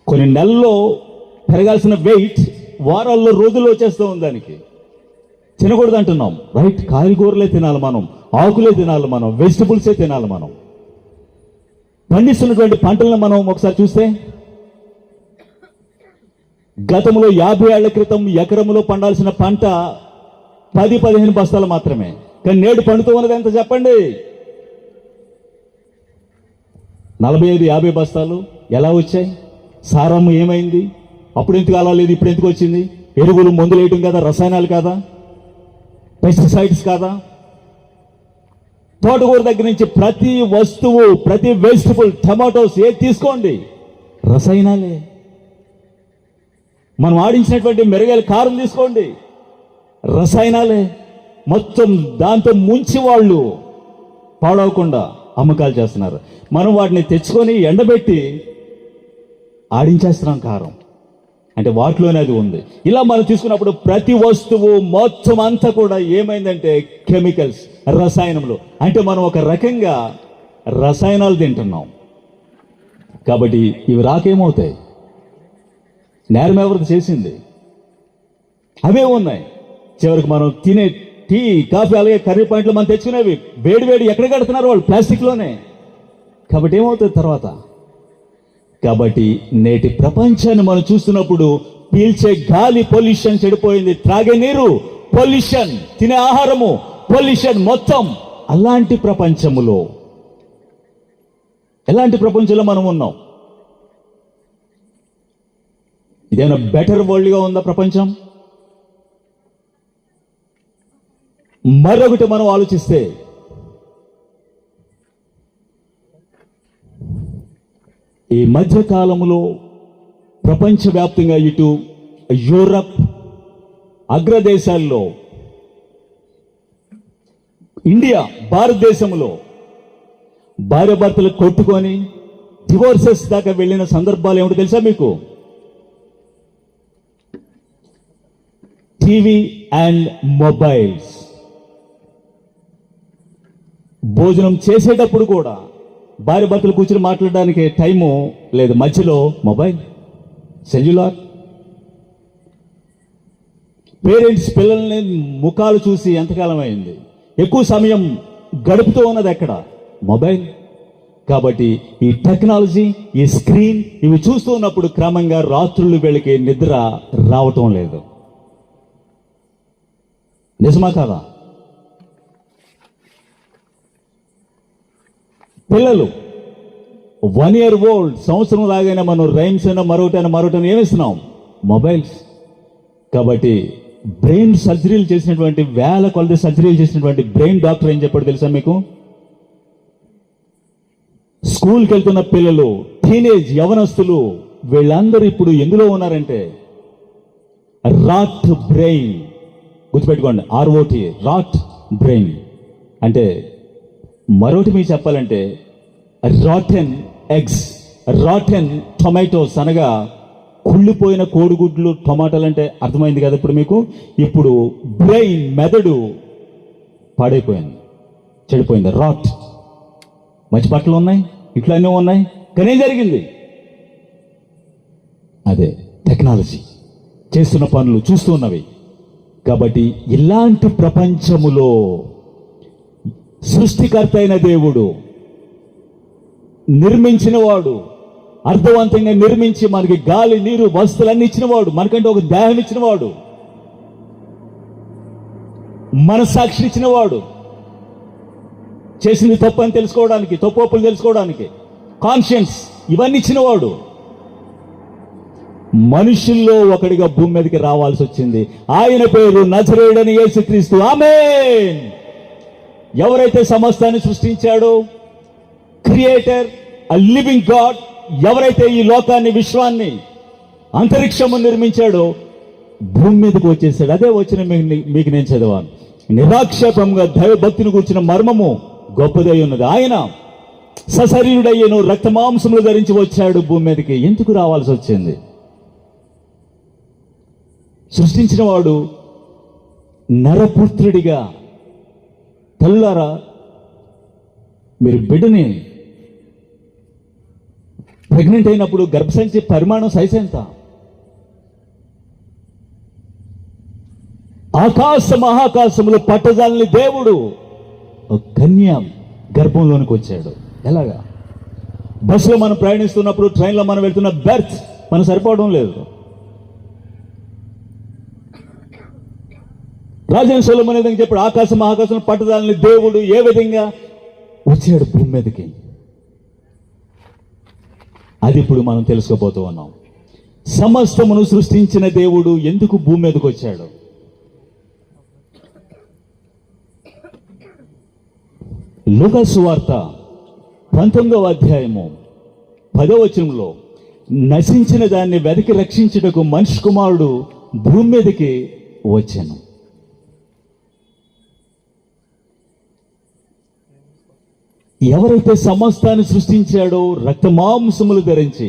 కొన్ని నెలల్లో పెరగాల్సిన వెయిట్ వారాల్లో, రోజుల్లో వచ్చేస్తూ ఉంది. దానికి తినకూడదు అంటున్నాం, రైట్? కాయగూరలే తినాలి మనం, ఆకులే తినాలి మనం, వెజిటబుల్సే తినాలి మనం. పండిస్తున్నటువంటి పంటలను మనం ఒకసారి చూస్తే గతంలో 50 ఏళ్ల క్రితం ఎకరంలో పండాల్సిన పంట 10-15 బస్తాలు మాత్రమే. కానీ నేడు పండుతూ ఉన్నది ఎంత చెప్పండి? 45-50 బస్తాలు. ఎలా వచ్చాయి? సారం ఏమైంది? అప్పుడు ఎందుకు అలా లేదు, ఇప్పుడు ఎందుకు వచ్చింది? ఎరువులు, మందులు వేయటం కదా, రసాయనాలు కాదా, పెస్టిసైడ్స్ కాదా? తోటకూర దగ్గర నుంచి ప్రతి వస్తువు, ప్రతి వెజిటబుల్, టమాటోస్ ఏది తీసుకోండి రసాయనాలే. మనం ఆడించినటువంటి మెరుగైన కారం తీసుకోండి రసాయనాలే. మొత్తం దాంతో ముంచి వాళ్ళు పాడవకుండా అమ్మకాలు చేస్తున్నారు. మనం వాటిని తెచ్చుకొని ఎండబెట్టి ఆడించేస్తున్నాం కారం. అంటే వాటిలోనే అది ఉంది. ఇలా మనం తీసుకున్నప్పుడు ప్రతి వస్తువు మొత్తం అంతా కూడా ఏమైందంటే కెమికల్స్, రసాయనములు. అంటే మనం ఒక రకంగా రసాయనాలు తింటున్నాం. కాబట్టి ఇవి రాకేమవుతాయి? నేరం ఎవరిది చేసింది? అవే ఉన్నాయి. చివరికి మనం తినే టీ, కాఫీ, అలాగే కర్రీ పాయింట్లు మనం తెచ్చుకునేవి వేడి ఎక్కడ కడుతున్నారు వాళ్ళు? ప్లాస్టిక్లోనే. కాబట్టి ఏమవుతుంది తర్వాత? కాబట్టి నేటి ప్రపంచాన్ని మనం చూస్తున్నప్పుడు పీల్చే గాలి పొల్యూషన్ చెడిపోయింది, త్రాగే నీరు పొల్యూషన్, తినే ఆహారము పొల్యూషన్, మొత్తం అలాంటి ప్రపంచంలో, ఎలాంటి ప్రపంచంలో మనం ఉన్నాం? ఇదేమైనా బెటర్ వరల్డ్గా ఉందా ప్రపంచం? మరొకటి మనం ఆలోచిస్తే, ఈ మధ్య కాలంలో ప్రపంచవ్యాప్తంగా ఇటు యూరప్ అగ్రదేశాల్లో, ఇండియా, భారతదేశంలో భార్యాభర్తలు కొట్టుకొని డివోర్సెస్ దాకా వెళ్ళిన సందర్భాలు ఏమిటో తెలుసా మీకు? TV and mobiles. భోజనం చేసేటప్పుడు కూడా భార్య భర్తలు కూర్చొని మాట్లాడడానికి టైము లేదు, మధ్యలో మొబైల్, సెల్యులార్. పేరెంట్స్ పిల్లల్ని ముఖాలు చూసి ఎంతకాలం అయింది? ఎక్కువ సమయం గడుపుతూ ఉన్నది ఎక్కడ? మొబైల్. కాబట్టి ఈ టెక్నాలజీ, ఈ స్క్రీన్, ఇవి చూస్తూ ఉన్నప్పుడు క్రమంగా రాత్రులు వీళ్ళకి నిద్ర రావటం లేదు. నిజమా కాదా? పిల్లలు 1 year old, సంవత్సరం లాగైనా మనం రైమ్స్ అయినా మరొకటైనా ఏమిస్తున్నాం? మొబైల్స్. కాబట్టి బ్రెయిన్ సర్జరీలు చేసినటువంటి, వేల కొలది సర్జరీలు చేసినటువంటి బ్రెయిన్ డాక్టర్ ఏం చెప్పాడు తెలుసా మీకు? స్కూల్కి వెళ్తున్న పిల్లలు, టీనేజ్ యవనస్తులు, వీళ్ళందరూ ఇప్పుడు ఎందులో ఉన్నారంటే రాట్ బ్రెయిన్. గుర్తుపెట్టుకోండి, ROT, రాట్ బ్రెయిన్. అంటే మరొకటి మీకు చెప్పాలంటే రాటెన్ ఎగ్స్, రాటెన్ టొమాటోస్, అనగా కుళ్ళిపోయిన కోడిగుడ్లు టమాటాలు అంటే అర్థమైంది కదా ఇప్పుడు మీకు. ఇప్పుడు బ్రెయిన్, మెదడు పాడైపోయింది, చెడిపోయింది, రాట్. మంచి బట్టలు ఉన్నాయి, ఇట్లా అన్నీ ఉన్నాయి, కానీ ఏం జరిగింది? అదే టెక్నాలజీ చేస్తున్న పనులు చూస్తూ ఉన్నవి. కాబట్టి ఇలాంటి ప్రపంచములో సృష్టికర్త అయిన దేవుడు, నిర్మించినవాడు, అర్థవంతంగా నిర్మించి మనకి గాలి, నీరు, వస్తువులన్నీ ఇచ్చినవాడు, మనకంటే ఒక దేహం ఇచ్చినవాడు, మనస్సాక్షి ఇచ్చినవాడు, చేసింది తప్పు అని తెలుసుకోవడానికి, తప్పులు తెలుసుకోవడానికి కాన్షియన్స్, ఇవన్నీ ఇచ్చినవాడు మనుషుల్లో ఒకడిగా భూమి మీదకి రావాల్సి వచ్చింది. ఆయన పేరు నజరేయుడైన యేసుక్రీస్తు. ఆమేన్. ఎవరైతే సమస్తాన్ని సృష్టించాడో, క్రియేటర్, అ లివింగ్ గాడ్, ఎవరైతే ఈ లోకాన్ని, విశ్వాన్ని, అంతరిక్షము నిర్మించాడో భూమి మీదకి వచ్చేసాడు. అదే వచ్చిన మీకు నేను చదివాను. నిరాక్షేపంగా దైవభక్తిని కూర్చిన మర్మము గొప్పదై ఉన్నది. ఆయన సశరీరుడయ్యను, రక్త మాంసములు ధరించి వచ్చాడు భూమి మీదకి. ఎందుకు రావాల్సి వచ్చింది? సృష్టించిన వాడు నరపుత్రుడిగా, తల్లారా మీరు బిడ్డని ప్రెగ్నెంట్ అయినప్పుడు గర్భసంచి పరిమాణం సైజ్ ఎంత? ఆకాశ మహాకాశములు పట్టజాలని దేవుడు కన్య గర్భంలోనికి వచ్చాడు. ఎలాగా? బస్సులో మనం ప్రయాణిస్తున్నప్పుడు, ట్రైన్లో మనం వెళ్తున్న బెర్త్ మనం సరిపోవడం లేదు. రాజైన సొలొమోను విధంగా చెప్పాడు, ఆకాశం మహాకాశం పట్టజాలని దేవుడు ఏ విధంగా వచ్చాడు భూమి మీదకి. అది ఇప్పుడు మనం తెలుసుకోబోతూ ఉన్నాం. సమస్తమును సృష్టించిన దేవుడు ఎందుకు భూమి మీదకి వచ్చాడు? లూకా సువార్త 19వ అధ్యాయము 10వ వచనంలో, నశించిన దాన్ని వెతికి రక్షించుటకు మనిషి కుమారుడు భూమి మీదకి వచ్చాను. ఎవరైతే సమస్తాన్ని సృష్టించాడో, రక్త మాంసములు ధరించి,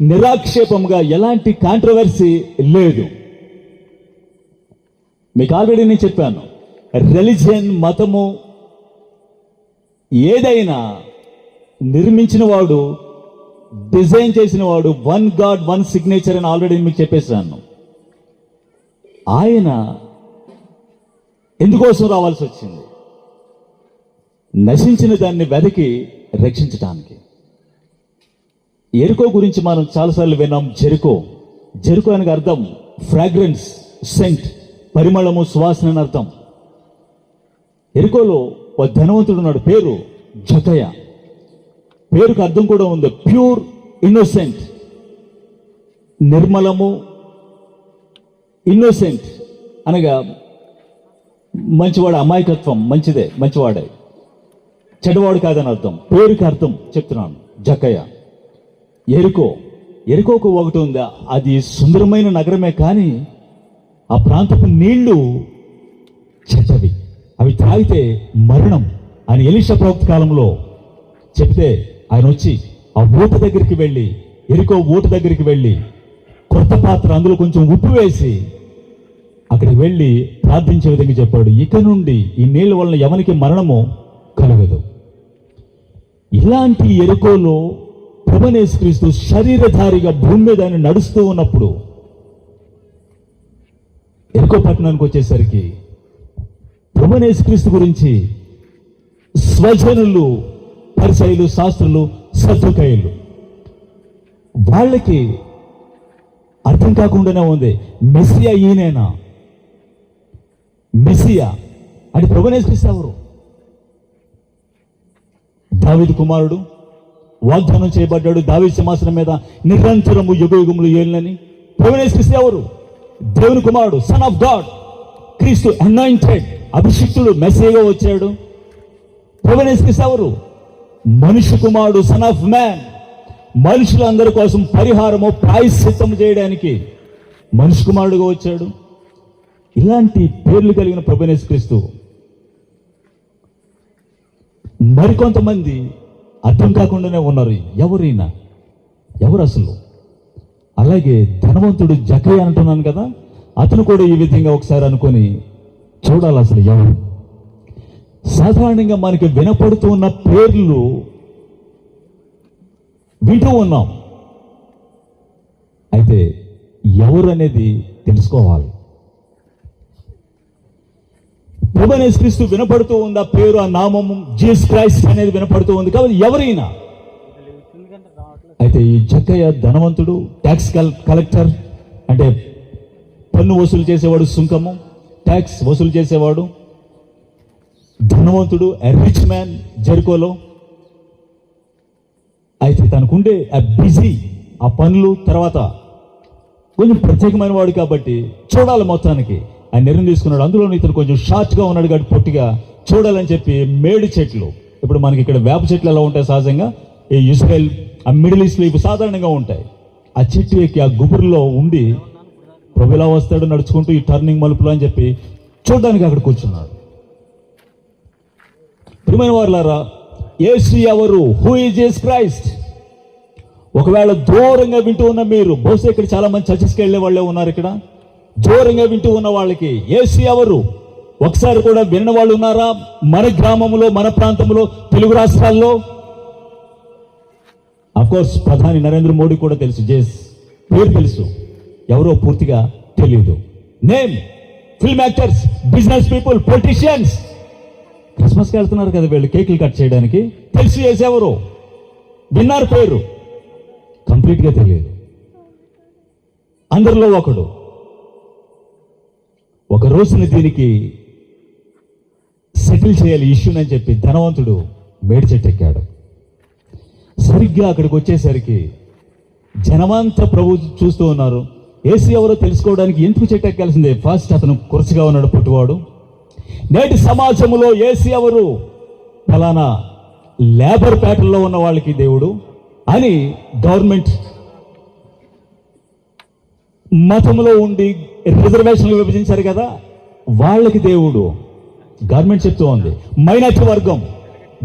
నిరాక్షేపంగా, ఎలాంటి కాంట్రవర్సీ లేదు. మీకు ఆల్రెడీ నేను చెప్పాను, రిలిజియన్, మతము ఏదైనా నిర్మించిన వాడు, డిజైన్ చేసిన వాడు, వన్ గాడ్ వన్ సిగ్నేచర్ అని ఆల్రెడీ మీకు చెప్పేసాను. ఆయన ఎందుకోసం రావాల్సి వచ్చింది? నశించిన దాన్ని వెతికి రక్షించటానికి. ఎరుకో గురించి మనం చాలాసార్లు విన్నాం. జెరికో, జెరికో అనగా అర్థం ఫ్రాగ్రెన్స్, సెంట్, పరిమళము, సువాసన అని అర్థం. ఎరుకోలో ఒక ధనవంతుడు ఉన్నాడు, పేరు జకయ. పేరుకు అర్థం కూడా ఉంది, ప్యూర్ ఇన్నోసెంట్, నిర్మలము, ఇన్నోసెంట్ అనగా మంచివాడు, అమాయకత్వం, మంచిదే, మంచివాడే, చెడ్డవాడు కాదని అర్థం. పేరుకి అర్థం చెప్తున్నాను. జకయ. ఎరుకో, ఎరుకోకు ఒకటి ఉందా, అది సుందరమైన నగరమే, కానీ ఆ ప్రాంతపు నీళ్లు చెడ్డవి, అవి తాగితే మరణం అని ఎలీషా ప్రవక్త కాలంలో చెప్తే, ఆయన వచ్చి ఆ ఊట దగ్గరికి వెళ్ళి, ఎరుకో ఊట దగ్గరికి వెళ్ళి, కొత్త పాత్ర, అందులో కొంచెం ఉప్పు వేసి అక్కడికి వెళ్ళి ప్రార్థించే విధంగా చెప్పాడు, ఇక నుండి ఈ నీళ్ళ వలన ఎవరికి మరణము కలగదు. ఇలాంటి ఎరుకోలో ప్రభువైన యేసుక్రీస్తు శరీరధారిగా భూమి మీద ఆయన నడుస్తూ ఉన్నప్పుడు, ఎరుకో పట్టణానికి వచ్చేసరికి ప్రభువైన యేసుక్రీస్తు గురించి స్వజనులు, పరిసయ్యులు, శాస్త్రులు, సద్దుకాయులు, వాళ్ళకి అర్థం కాకుండానే ఉంది, మెస్సియా ఈయనేనా? మెస్సియా అంటే ప్రభువైన యేసుక్రీస్తు ఎవరు? దావీదు కుమారుడు, వాగ్దానం చేయబడ్డాడు, దావీదు సింహాసనం మీద నిరంతరము యుగయుగములు ఏలినని. ప్రభువైన యేసుక్రీస్తు ఎవరు? దేవుని కుమారుడు, సన్ ఆఫ్ గాడ్, క్రీస్తు, అనాయింటెడ్, అభిషిక్తుడు, మెస్సియాగా వచ్చాడు. ప్రభువైన యేసుక్రీస్తు ఎవరు? మనిషి కుమారుడు, సన్ ఆఫ్ మ్యాన్, మనుషులందరి కోసం పరిహారము, ప్రాయశ్చిత్తం చేయడానికి మనిషి కుమారుడుగా వచ్చాడు. ఇలాంటి పేర్లు కలిగిన ప్రభువైన యేసుక్రీస్తు మరికొంతమంది అర్థం కాకుండానే ఉన్నారు. ఎవరైనా, ఎవరు అసలు? అలాగే ధనవంతుడు జక్కయ్య అంటున్నాను కదా, అతను కూడా ఈ విధంగా ఒకసారి అనుకొని చూడాలి అసలు ఎవరు. సాధారణంగా మనకి వినపడుతూ ఉన్న పేర్లు వింటూ ఉన్నాం, అయితే ఎవరు అనేది తెలుసుకోవాలి. ప్రభువైన యేసుక్రీస్తు వినపడుతూ ఉంది, ఆ పేరు, ఆ నామము జీసస్ క్రైస్ట్ అనేది వినపడుతూ ఉంది. కాబట్టి ఎవరైనా, అయితే ఈ జక్కయ్య ధనవంతుడు, ట్యాక్స్ కలెక్టర్ అంటే పన్ను వసూలు చేసేవాడు, సుంకము ట్యాక్స్ వసూలు చేసేవాడు, ధనవంతుడు, రిచ్ మ్యాన్ జెరికోలో. అయితే తనకుండే ఆ బిజీ, ఆ పనులు, తర్వాత కొంచెం ప్రత్యేకమైన వాడు కాబట్టి చూడాలి మొత్తానికి ఆయన నిర్ణయం తీసుకున్నాడు. అందులో ఇతను కొంచెం షార్ట్గా ఉన్నాడు కాబట్టి పొట్టిగా చూడాలని చెప్పి మేడి చెట్లు, ఇప్పుడు మనకి ఇక్కడ వేప చెట్లు ఎలా ఉంటాయి సహజంగా, ఈ ఇజ్రాయెల్, ఆ మిడిల్ ఈస్ట్లో ఇవి సాధారణంగా ఉంటాయి. ఆ చెట్టు ఎక్కి ఆ గుబురులో ఉండి ప్రభు ఎలా వస్తాడు నడుచుకుంటూ ఈ టర్నింగ్ మలుపులో అని చెప్పి చూడడానికి అక్కడ కూర్చున్నాడు. ప్రియమైన వారులారా, యేసు ఎవరు? Who is Jesus Christ? ఒకవేళ దూరంగా వింటూ ఉన్న మీరు, బహుశా ఇక్కడ చాలా మంది చర్చిస్కి వెళ్ళే వాళ్ళే ఉన్నారు. ఇక్కడ దూరంగా వింటూ ఉన్న వాళ్ళకి యేసు ఎవరు ఒకసారి కూడా విన్న వాళ్ళు ఉన్నారా? మన గ్రామంలో, మన ప్రాంతంలో, తెలుగు రాష్ట్రాల్లో అఫ్కోర్స్ ప్రధాని నరేంద్ర మోడీ కూడా తెలుసు, పేరు తెలుసు, ఎవరో పూర్తిగా తెలియదు. Name, film actors, business people, politicians. క్రిస్మస్కి వెళ్తున్నారు కదా వీళ్ళు కేకులు కట్ చేయడానికి, తెలుసు యేసు ఎవరు, విన్నారు, పేరు కంప్లీట్గా తెలియదు. అందరిలో ఒకడు. ఒక రోజున దీనికి సెటిల్ చేయాలి ఇష్యూని అని చెప్పి ధనవంతుడు మేడి చెట్టు ఎక్కాడు. సరిగ్గా అక్కడికి వచ్చేసరికి జనమంతా ప్రభు చూస్తూ ఉన్నారు. యేసు ఎవరో తెలుసుకోవడానికి ఎందుకు చెట్టు ఎక్కాల్సిందే. ఫస్ట్ అతను కురసగా ఉన్నాడు, పుట్టువాడు. నేటి సమాజంలో యేసు ఎవరు? ఫలానా లేబర్ ప్యాటర్న్లో ఉన్న వాళ్ళకి దేవుడు అని గవర్నమెంట్ మతంలో ఉండి రిజర్వేషన్లు విభజించారు కదా, వాళ్ళకి దేవుడు గవర్నమెంట్ చెప్తూ ఉంది. మైనారిటీ వర్గం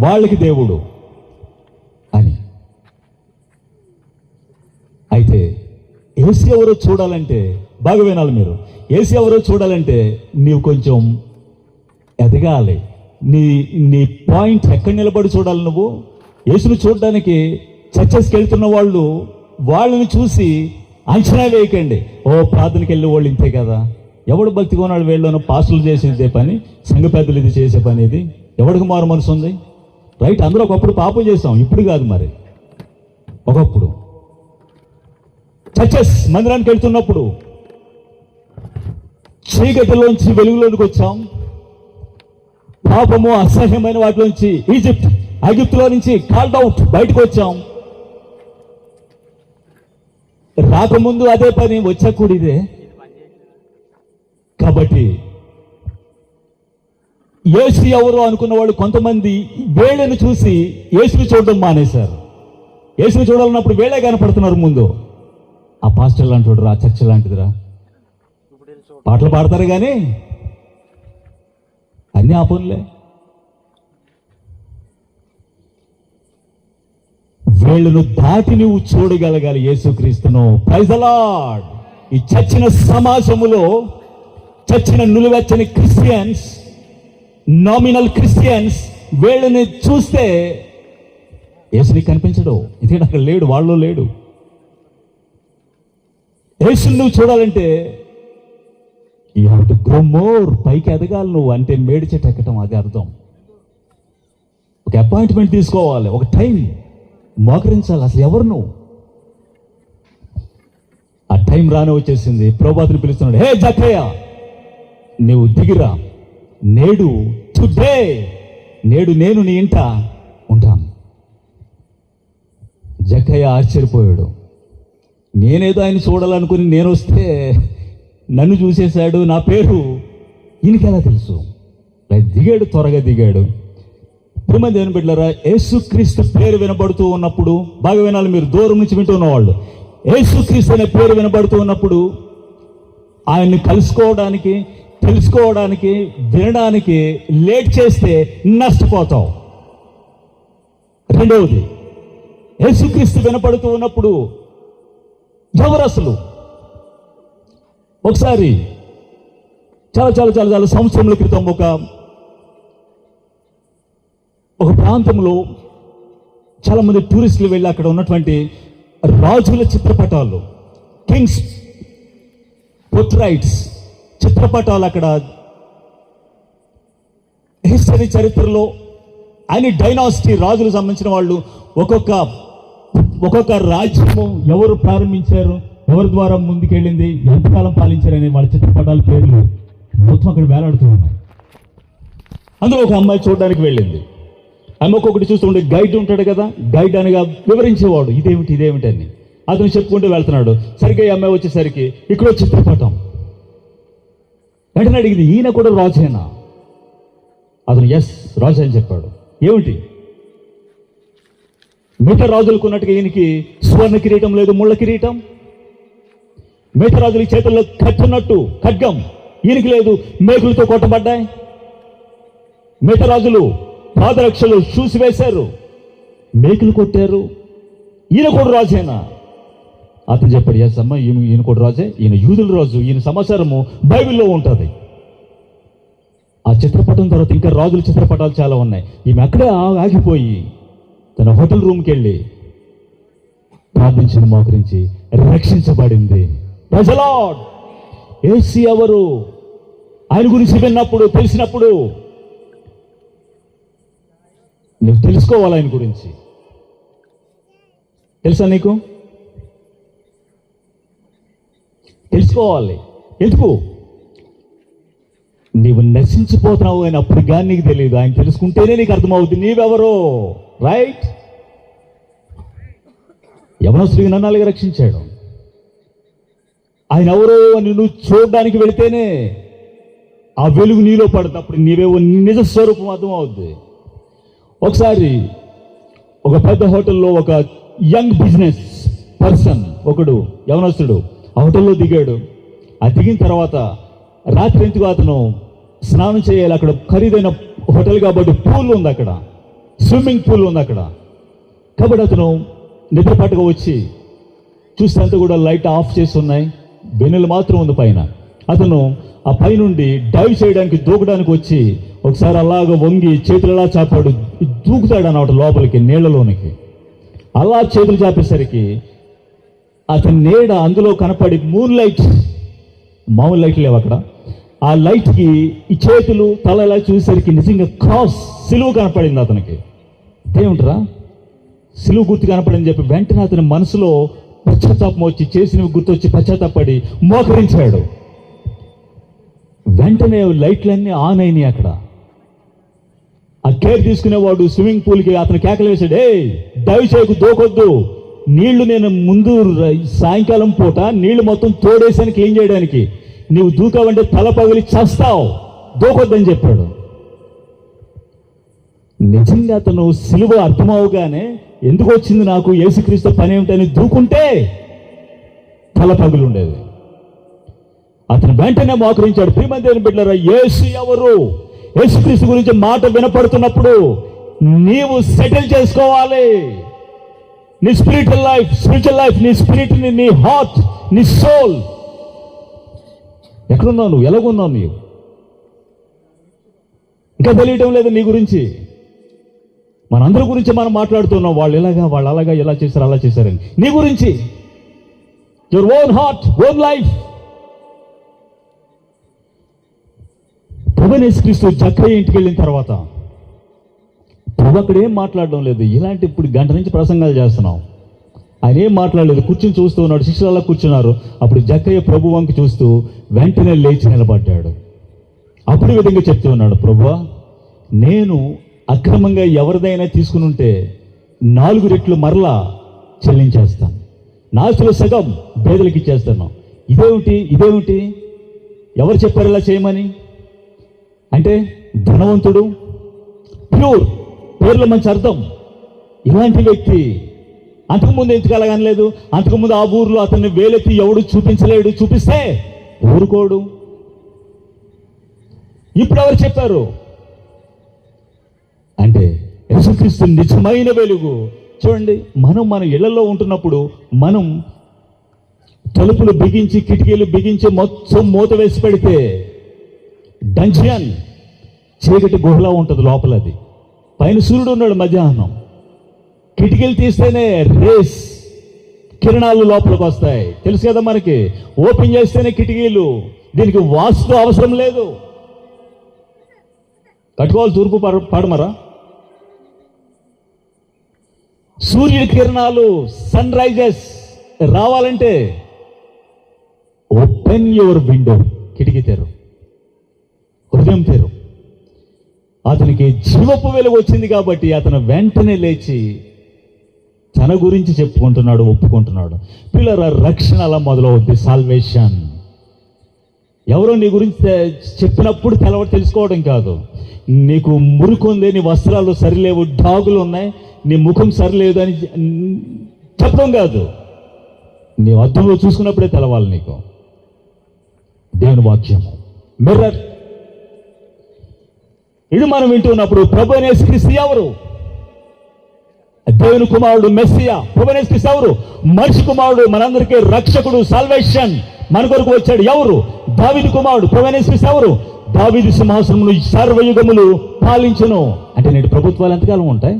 వాళ్ళకి దేవుడు అని. అయితే యేసు ఎవరో చూడాలంటే, బాగా వినాలి మీరు, యేసు ఎవరో చూడాలంటే నీవు కొంచెం ఎదగాలి. నీ పాయింట్ ఎక్కడ నిలబడి చూడాలి. నువ్వు యేసును చూడడానికి చర్చెస్కి వెళ్తున్న వాళ్ళని చూసి అంచనా వేయకండి. ఓ ప్రార్థనకి వెళ్ళే వాళ్ళు ఇంతే కదా, ఎవడు భక్తిగా ఉన్నాడు, వీళ్ళను పాస్టులు చేసేదే పని, సంఘ పెద్దలు ఇది చేసే పని, ఇది ఎవడికి మారు మనసు ఉంది? రైట్, అందరూ ఒకప్పుడు పాపం చేస్తాం, ఇప్పుడు కాదు. మరి ఒకప్పుడు చర్చెస్ మందిరానికి వెళ్తున్నప్పుడు చీకటిలోంచి వెలుగులోనికి వచ్చాం. పాపము, అసహ్యమైన వాటిలోంచి, ఐగుప్తులో నుంచి కాల్డ్ అవుట్, బయటకు వచ్చాం. రాకముందు అదే పని, వచ్చా కూడా ఇదే. కాబట్టి యేసు ఎవరు అనుకున్న వాళ్ళు కొంతమంది వేళ్ళను చూసి యేసుని చూడడం మానేశారు. యేసుని చూడాలన్నప్పుడు వేళే కనపడుతున్నారు ముందు. ఆ పాస్టర్ లాంటి రా, చర్చ లాంటిదిరా, పాటలు పాడతారు కానీ అన్నీ ఆ పనులే. వేళ్ళను దాటి నువ్వు చూడగలగాలి యేసుక్రీస్తును. Praise the Lord. ఈ చచ్చిన సమాజములో, చచ్చిన నులివెచ్చని క్రిస్టియన్స్, నామినల్ క్రిస్టియన్స్ వేళ్ళని చూస్తే యేసుని కనిపించడు. ఎందుకంటే అక్కడ లేడు, వాళ్ళు లేడు. యేసుని నువ్వు చూడాలంటే you have to grow more. పైకి ఎదగాలి నువ్వు, అంటే మేడి చెట్టు ఎక్కటం, అది అర్థం. ఒక అపాయింట్మెంట్ తీసుకోవాలి, ఒక టైం మోకరించాలి. అసలు ఎవరు నువ్వు? ఆ టైం రానే వచ్చేసింది. ప్రభువుని పిలుస్తున్నాడు, హే జక్కయ్య, నీవు దిగిరా, నేడు నేను నీ ఇంట ఉంటాను. జక్కయ్య ఆశ్చర్యపోయాడు. నేనేదో ఆయన చూడాలనుకుని నేను వస్తే నన్ను చూసేశాడు, నా పేరు ఈయనకెలా తెలుసు? దిగాడు, త్వరగా దిగాడు. ప్రియమైన దేవుని బిడ్డలారా, యేసుక్రీస్తు పేరు వినబడుతూ ఉన్నప్పుడు, బాగా వినాలి మీరు, దూరం నుంచి వింటూ ఉన్నవాళ్ళు, యేసుక్రీస్తు అనే పేరు వినబడుతూ ఉన్నప్పుడు ఆయన్ని కలుసుకోవడానికి, తెలుసుకోవడానికి, వినడానికి లేట్ చేస్తే నష్టపోతావు. రెండవది, యేసుక్రీస్తు వినపడుతూ ఉన్నప్పుడు ఎవరు అసలు? ఒకసారి చాలా చాలా చాలా చాలా సంవత్సరముల క్రితం ఒక ప్రాంతంలో చాలామంది టూరిస్టులు వెళ్ళి అక్కడ ఉన్నటువంటి రాజుల చిత్రపటాలు, కింగ్స్ పోర్ట్రైట్స్ చిత్రపటాలు, అక్కడ హిస్టరీ చరిత్రలో అన్ని డైనాసిటీ రాజులకు సంబంధించిన వాళ్ళు ఒక్కొక్క రాజ్యము ఎవరు ప్రారంభించారు, ఎవరి ద్వారా ముందుకెళ్ళింది, ఎంతకాలం పాలించారనే వాళ్ళ చిత్రపటాల పేర్లు మొత్తం అక్కడ వేలాడుతూ ఉన్నాయి. అందులో ఒక అమ్మాయి చూడడానికి వెళ్ళింది. ఆమె ఒక్కొక్కటి చూస్తుంటే గైడ్ ఉంటాడు కదా, గైడ్ అనగా వివరించేవాడు, ఇదేమిటి అని అతను చెప్పుకుంటూ వెళ్తున్నాడు. సరిగ్గా ఈ అమ్మాయి వచ్చేసరికి ఇక్కడ చిత్రపటం. వెంటనే అడిగింది, ఈయన కూడా రాజేనా? అతను ఎస్ రాజు అని చెప్పాడు. ఏమిటి? మిగతా రాజులకు ఉన్నట్టుగా ఈయనకి సువర్ణ కిరీటం లేదు, ముళ్ళ కిరీటం. మిగతా రాజుల చేతుల్లో కట్టున్నట్టు ఖడ్గం ఈయనకి లేదు, మేకులతో కొట్టబడ్డాయి. మిగతా రాజులు పాదరక్షలు షూస్ వేశారు, మేకులు కొట్టారు. ఈయన కూడా రాజేనా? అతను చెప్పాడు, ఎస్ అమ్మ, ఈయన కూడా రాజే, ఈయన యూదుల రాజు, ఈయన సమాచారము బైబిల్లో ఉంటుంది. ఆ చిత్రపటం తర్వాత ఇంకా రాజుల చిత్రపటాలు చాలా ఉన్నాయి. ఈమె అక్కడే ఆగిపోయి తన హోటల్ రూమ్కి వెళ్ళి ప్రార్థించిన మోకరించి రక్షించబడింది. Praise the Lord. యేసు ఎవరు? ఆయన గురించి విన్నప్పుడు, తెలిసినప్పుడు నువ్వు తెలుసుకోవాలి. ఆయన గురించి తెలుసా నీకు? తెలుసుకోవాలి. ఎందుకు? నీవు నశించిపోతున్నావు అని అప్పుడు కానీ నీకు తెలియదు. ఆయన తెలుసుకుంటేనే నీకు అర్థమవుతుంది నీవెవరో. రైట్? యవనస్తుడికి నన్నాలుగా రక్షించాడు. ఆయన ఎవరో అని నువ్వు చూడడానికి వెళితేనే ఆ వెలుగు నీలో పడుతుంది. అప్పుడు నీవేవో నిజ స్వరూపం అర్థమవుద్ది. ఒకసారి ఒక పెద్ద హోటల్లో ఒక యంగ్ బిజినెస్ పర్సన్ ఒకడు యవనస్తుడు ఆ హోటల్లో దిగాడు. ఆ దిగిన తర్వాత రాత్రి ఎందుకు అతను స్నానం చేయాలి. అక్కడ ఖరీదైన హోటల్ కాబట్టి పూల్ ఉంది, అక్కడ స్విమ్మింగ్ పూల్ ఉంది అక్కడ. కాబట్టి అతను నిద్రపాటుగా వచ్చి చూస్తే అంతా కూడా లైట్ ఆఫ్ చేసి ఉన్నాయి, వెన్నెలు మాత్రం ఉంది పైన. అతను ఆ పైనుండి డైవ్ చేయడానికి దూకడానికి వచ్చి ఒకసారి అలాగ వంగి చేతులు ఎలా చాపాడు, దూకుతాడు అన్నమాట లోపలికి నీళ్లలోనికి. అలా చేతులు చాపేసరికి అతని నీడ అందులో కనపడి మూన్ లైట్, మామూలు లైట్లు లేవు అక్కడ. ఆ లైట్కి ఈ చేతులు తల ఎలా చూసేసరికి నిజంగా క్రాస్ సిలువ కనపడింది అతనికి. ఏమిట్రా సిలువ గుర్తు కనపడిందని చెప్పి వెంటనే అతని మనసులో పశ్చాత్తాపం వచ్చి, చేసినవి గుర్తొచ్చి పశ్చాత్తాపడి మోకరించాడు. వెంటనే లైట్లన్నీ ఆన్ అయినాయి అక్కడ. ఆ కేర్ తీసుకునేవాడు స్విమ్మింగ్ పూల్కి అతను కేకలు వేసాడు, డైవ్ చేయకు, దూకొద్దు, నీళ్లు నేను ముందు సాయంకాలం పూట నీళ్లు మొత్తం తోడేసాను క్లీన్ చేయడానికి, నీవు దూకావంటే తల పగిలి చస్తావు, దూకొద్దని చెప్పాడు. నిజంగా అతను సిలువ అర్థమవగానే ఎందుకు వచ్చింది నాకు యేసుక్రీస్తు పని ఏమిటని దూకుంటే తల పగులు ఉండేది. అతను వెంటనే మోకరించాడు. ప్రియమైన దేవుని బిడ్డలారా, యేసు ఎవరు? యేసుక్రీస్తు గురించి మాట వినపడుతున్నప్పుడు నీవు సెటిల్ చేసుకోవాలి. నీ స్పిరిచువల్ లైఫ్, నీ స్పిరిట్, నీ హార్ట్, నీ సోల్. ఎక్కడున్నావు నువ్వు? ఎలాగున్నావు నీవు? ఇంకా తెలియటం లేదు నీ గురించి. మనందరి గురించి మనం మాట్లాడుతున్నాం, వాళ్ళు ఎలాగా, వాళ్ళు అలాగా, ఎలా చేశారు, అలా చేశారని. నీ గురించి, your own heart, own life. ప్రభువైన యేసుక్రీస్తు జక్కయ్య ఇంటికి వెళ్ళిన తర్వాత ప్రభు అక్కడ ఏం మాట్లాడడం లేదు. ఇలాంటి ఇప్పుడు గంట నుంచి ప్రసంగాలు చేస్తున్నాం, ఆయన ఏం మాట్లాడలేదు, కూర్చుని చూస్తూ ఉన్నాడు. శిష్యులు అలా కూర్చున్నారు. అప్పుడు జక్కయ్య ప్రభు వంక చూస్తూ వెంటనే లేచి నిలబడ్డాడు. అప్పుడు ఈ విధంగా చెప్తూ ఉన్నాడు, ప్రభువా, నేను అక్రమంగా ఎవరిదైనా తీసుకుని ఉంటే 4 రెట్లు మరలా చెల్లించేస్తాను, నాస్తులో సగం పేదలకు ఇచ్చేస్తాను. ఇదేమిటి? ఎవరు చెప్పారు ఇలా చేయమని? అంటే ధనవంతుడు, ప్యూర్, పేర్ల మంచి అర్థం. ఇలాంటి వ్యక్తి అంతకుముందు ఎందుకు అలాగనలేదు? అంతకుముందు ఆ ఊర్లో అతన్ని వేలెత్తి ఎవడు చూపించలేడు, చూపిస్తే ఊరుకోడు. ఇప్పుడు ఎవరు చెప్పారు అంటే యేసుక్రీస్తు నిజమైన వెలుగు. చూడండి, మనం మన ఇళ్లలో ఉంటున్నప్పుడు మనం తలుపులు బిగించి కిటికీలు బిగించి మొత్తం మూత వేసి పెడితే డంజియన్ చీకటి గుహలా ఉంటుంది లోపల. అది పైన సూర్యుడు ఉన్నాడు మధ్యాహ్నం. కిటికీలు తీస్తేనే రేస్ కిరణాలు లోపలికి వస్తాయి, తెలుసు కదా మనకి. ఓపెన్ చేస్తేనే కిటికీలు. దీనికి వాస్తు అవసరం లేదు. కట్టుకోవాలి తూర్పు పడమరా. సూర్యుడి కిరణాలు సన్ రైజెస్ రావాలంటే ఓపెన్ యువర్ విండో, కిటికీ తెరు, హృదయం తెరు. అతనికి జీవపు వెలుగు వచ్చింది కాబట్టి అతను వెంటనే లేచి తన గురించి చెప్పుకుంటున్నాడు, ఒప్పుకుంటున్నాడు. పిల్లల రక్షణ అలా మొదలవుద్ది. సాల్వేషన్ ఎవరో నీ గురించి చెప్పినప్పుడు తెలుసుకోవడం కాదు. నీకు మురుకుంది, నీ వస్త్రాలు సరిలేవు, డాగులు ఉన్నాయి, నీ ముఖం సరిలేదు అని చెప్పడం కాదు. నీ అద్దంలో చూసుకున్నప్పుడే తెలవాలి నీకు. దేవుని వాక్యము మిర్రర్. ఇది మనం వింటున్నప్పుడు ప్రభు అయిన యేసుక్రీస్తు ఎవరు? దేవుని కుమారుడు మెస్సియా. ప్రభు అయిన యేసుక్రీస్తు ఎవరు? మనిషి కుమారుడు, మనందరికీ రక్షకుడు, సాల్వేషన్ మన కొరకు వచ్చాడు. ఎవరు? దావీదు కుమారుడు. ప్రభు అయిన యేసుక్రీస్తు ఎవరు? దావీదు సింహాసనమును సర్వయుగములు పాలించును. అంటే నేటి ప్రభుత్వాలు ఎంతకాలం ఉంటాయి?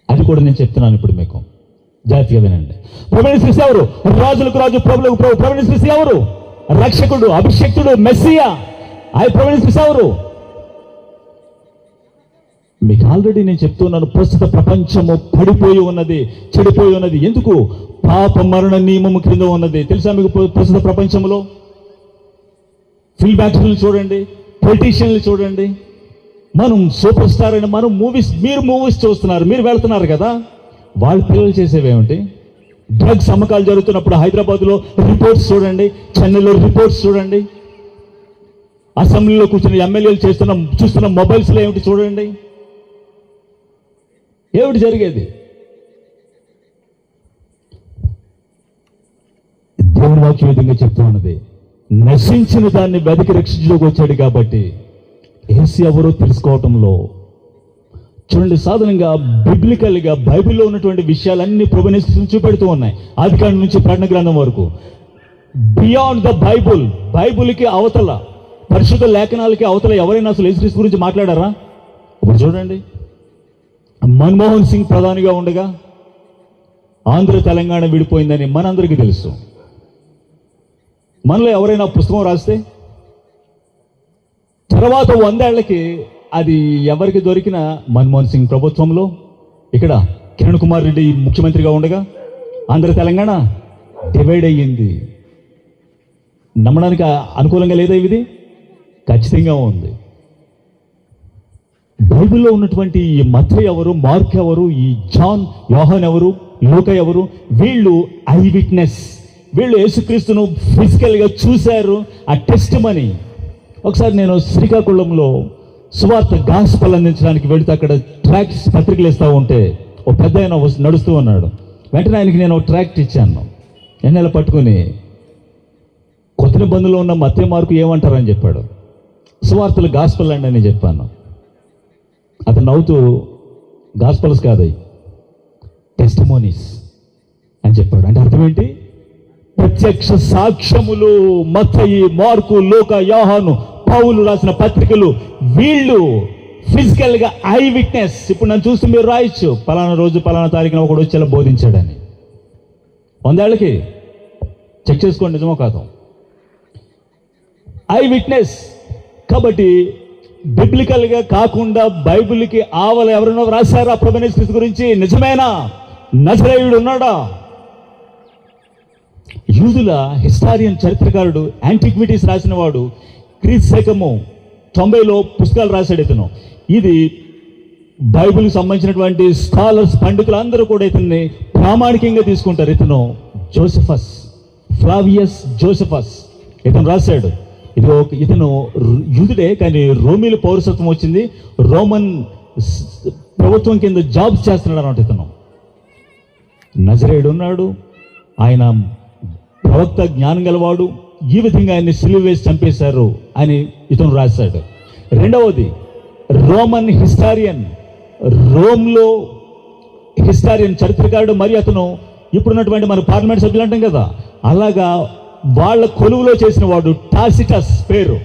అది కూడా నేను చెప్తున్నాను ఇప్పుడు మీకు, జాగ్రత్తగా వినండి. ప్రభు అయిన యేసుక్రీస్తు ఎవరు? రాజులకు రాజు, ప్రభులకు ప్రభు. ప్రభు అయిన యేసుక్రీస్తు ఎవరు? రక్షకుడు, అభిషేక్తుడు, మెస్సియా. ప్రభు అయిన యేసుక్రీస్తు ఎవరు? మీకు ఆల్రెడీ నేను చెప్తున్నాను, ప్రస్తుత ప్రపంచము పడిపోయి ఉన్నది, చెడిపోయి ఉన్నది. ఎందుకు? పాప మరణ నియమము క్రింద ఉన్నది. తెలుసా మీకు? ప్రస్తుత ప్రపంచంలో ఫిల్మ్ యాక్టర్లు చూడండి, పొలిటీషియన్లు చూడండి. మనం సూపర్ స్టార్ అని మనం మీరు మూవీస్ చూస్తున్నారు, మీరు వెళ్తున్నారు కదా. వాళ్ళ పిల్లలు చేసేవేమిటి? డ్రగ్స్ అమ్మకాలు జరుగుతున్నప్పుడు హైదరాబాద్లో రిపోర్ట్స్ చూడండి, చెన్నైలో రిపోర్ట్స్ చూడండి, అసెంబ్లీలో కూర్చుని ఎమ్మెల్యేలు చూస్తున్న మొబైల్స్లో ఏమిటి చూడండి. ఏమిటి జరిగేది? దేవుని వాక్యం విధంగా చెప్తూ ఉన్నది, నశించిన దాన్ని వెతికి రక్షించడానికి వచ్చాడు కాబట్టి. యేసు ఎవరో తెలుసుకోవటంలో చూడండి, సాధారణంగా బిబ్లికల్గా బైబిల్లో ఉన్నటువంటి విషయాలన్నీ ప్రభువుని చూపెడుతూ ఉన్నాయి. ఆదికాండం నుంచి ప్రకటన గ్రంథం వరకు. బియాండ్ ద బైబుల్, బైబుల్కి అవతల, పరిశుద్ధ లేఖనాలకి అవతల ఎవరైనా అసలు యేసుక్రీస్తు గురించి మాట్లాడారా? ఇప్పుడు చూడండి, మన్మోహన్ సింగ్ ప్రధానిగా ఉండగా ఆంధ్ర తెలంగాణ విడిపోయిందని మనందరికీ తెలుసు. మనలో ఎవరైనా పుస్తకం రాస్తే తర్వాత 100 ఏళ్లకి అది ఎవరికి దొరికిన మన్మోహన్ సింగ్ ప్రభుత్వంలో ఇక్కడ కిరణ్ కుమార్ రెడ్డి ముఖ్యమంత్రిగా ఉండగా ఆంధ్ర తెలంగాణ డివైడ్ అయ్యింది. నమ్మడానికి అనుకూలంగా లేదా? ఇది ఖచ్చితంగా ఉంది. బైబిల్లో ఉన్నటువంటి ఈ మత్తయి ఎవరు, మార్క్ ఎవరు, ఈ జాన్, యోహాన్ ఎవరు, లూకా ఎవరు? వీళ్ళు ఐ విట్నెస్. వీళ్ళు యేసుక్రీస్తును ఫిజికల్గా చూశారు. ఆ టెస్ట్ మనీ. ఒకసారి నేను శ్రీకాకుళంలో సువార్త గాస్పల్ అందించడానికి వెళితే అక్కడ ట్రాక్ట్స్ పత్రికలు ఇస్తూ ఉంటే ఒక పెద్ద ఆయన నడుస్తూ ఉన్నాడు. వెంటనే ఆయనకి నేను ఒక ట్రాక్ట్ ఇచ్చాను. ఎన్నెల పట్టుకుని కొత్త నిబంధనలో ఉన్న మత్తయి మార్కు ఏమంటారని చెప్పాడు. సువార్తలు గాస్పల్ అండి అని చెప్పాను. అతను నవ్వుతూ, గాస్పల్స్ కాదయి, టెస్టిమోనీస్ అని చెప్పాడు. అంటే అర్థం ఏంటి? ప్రత్యక్ష సాక్ష్యములు. మత్తయి, మార్కు, లూకా, యోహాను, పౌలు రాసిన పత్రికలు. వీళ్ళు ఫిజికల్గా ఐ విట్నెస్. ఇప్పుడు నన్ను చూస్తే మీరు రాయొచ్చు, పలానా రోజు పలానా తారీఖున ఒకడు వచ్చేలా బోధించాడని. 100 ఏళ్ళకి చెక్ చేసుకోండి, నిజమో కాదు. I witness. కాబట్టి బిబ్లికల్గా కాకుండా బైబిల్కి ఆవల ఎవరైనా రాశారా ప్రభువైన యేసుక్రీస్తు గురించి? నిజమేనా? నజరేయుడు ఉన్నాడా? యూదుల హిస్టారియన్, చరిత్రకారుడు, యాంటిక్విటీస్ రాసిన వాడు, క్రీస్తు 90లో పుస్తకాలు రాశాడు ఇతను. ఇది బైబిల్కి సంబంధించినటువంటి స్కాలర్స్, పండితులు అందరూ కూడా ఇతన్ని ప్రామాణికంగా తీసుకుంటారు. ఇతను జోసెఫస్, ఫ్లావియస్ జోసెఫస్ ఇతను రాశాడు. ఇతను యూదుడే, కానీ రోమిల పౌరసత్వం వచ్చింది. రోమన్ ప్రభుత్వం కింద జాబ్స్ చేస్తున్నాడు అన్నమాట. ఇతను నజరేయుడు ఉన్నాడు. ఆయన ప్రవక్త, జ్ఞానం గలవాడు. ఈ విధంగా ఆయన్ని సిలువ వేసి చంపేశారు అని ఇతను రాశాడు. రెండవది రోమన్ హిస్టారియన్, రోమ్లో హిస్టారియన్, చరిత్రకారుడు. మరియు అతను ఇప్పుడున్నటువంటి మన పార్లమెంట్ సభ్యులు అంటాం కదా, అలాగా వాళ్ళ కొలువులో చేసిన వాడు టాసిటస్ పేరు,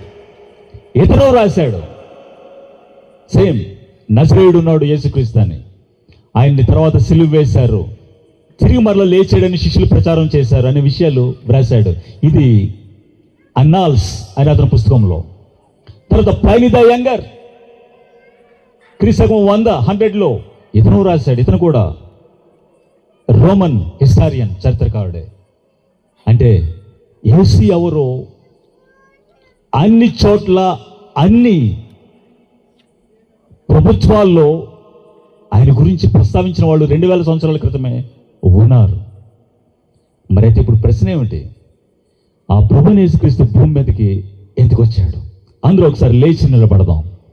ఇతను రాశాడు. సేమ్ నజరేయుడు ఉన్నాడు యేసుక్రీస్తు అని, ఆయన్ని తర్వాత సిలువ వేశారు, తిరిగి మరలా లేచాడని శిష్యులు ప్రచారం చేశారు అనే విషయాలు వ్రాశాడు. ఇది అన్నాల్స్ అనే అతని పుస్తకంలో. తర్వాత ప్లైనీ ద యంగర్ క్రీస్తు 100లో ఇతను రాశాడు. ఇతను కూడా రోమన్ హిస్టారియన్, చరిత్రకారుడే. అంటే యేసు ఎవరో అన్ని చోట్ల అన్ని ప్రభుత్వాల్లో ఆయన గురించి ప్రస్తావించిన వాళ్ళు 2000 సంవత్సరాల క్రితమే ఉన్నారు. మరి అయితే ఇప్పుడు ప్రశ్న ఏమిటి? ఆ ప్రభువైన యేసుక్రీస్తు భూమి మీదకి ఎందుకు వచ్చాడు? అందరూ ఒకసారి లేచి నిలబడదాం.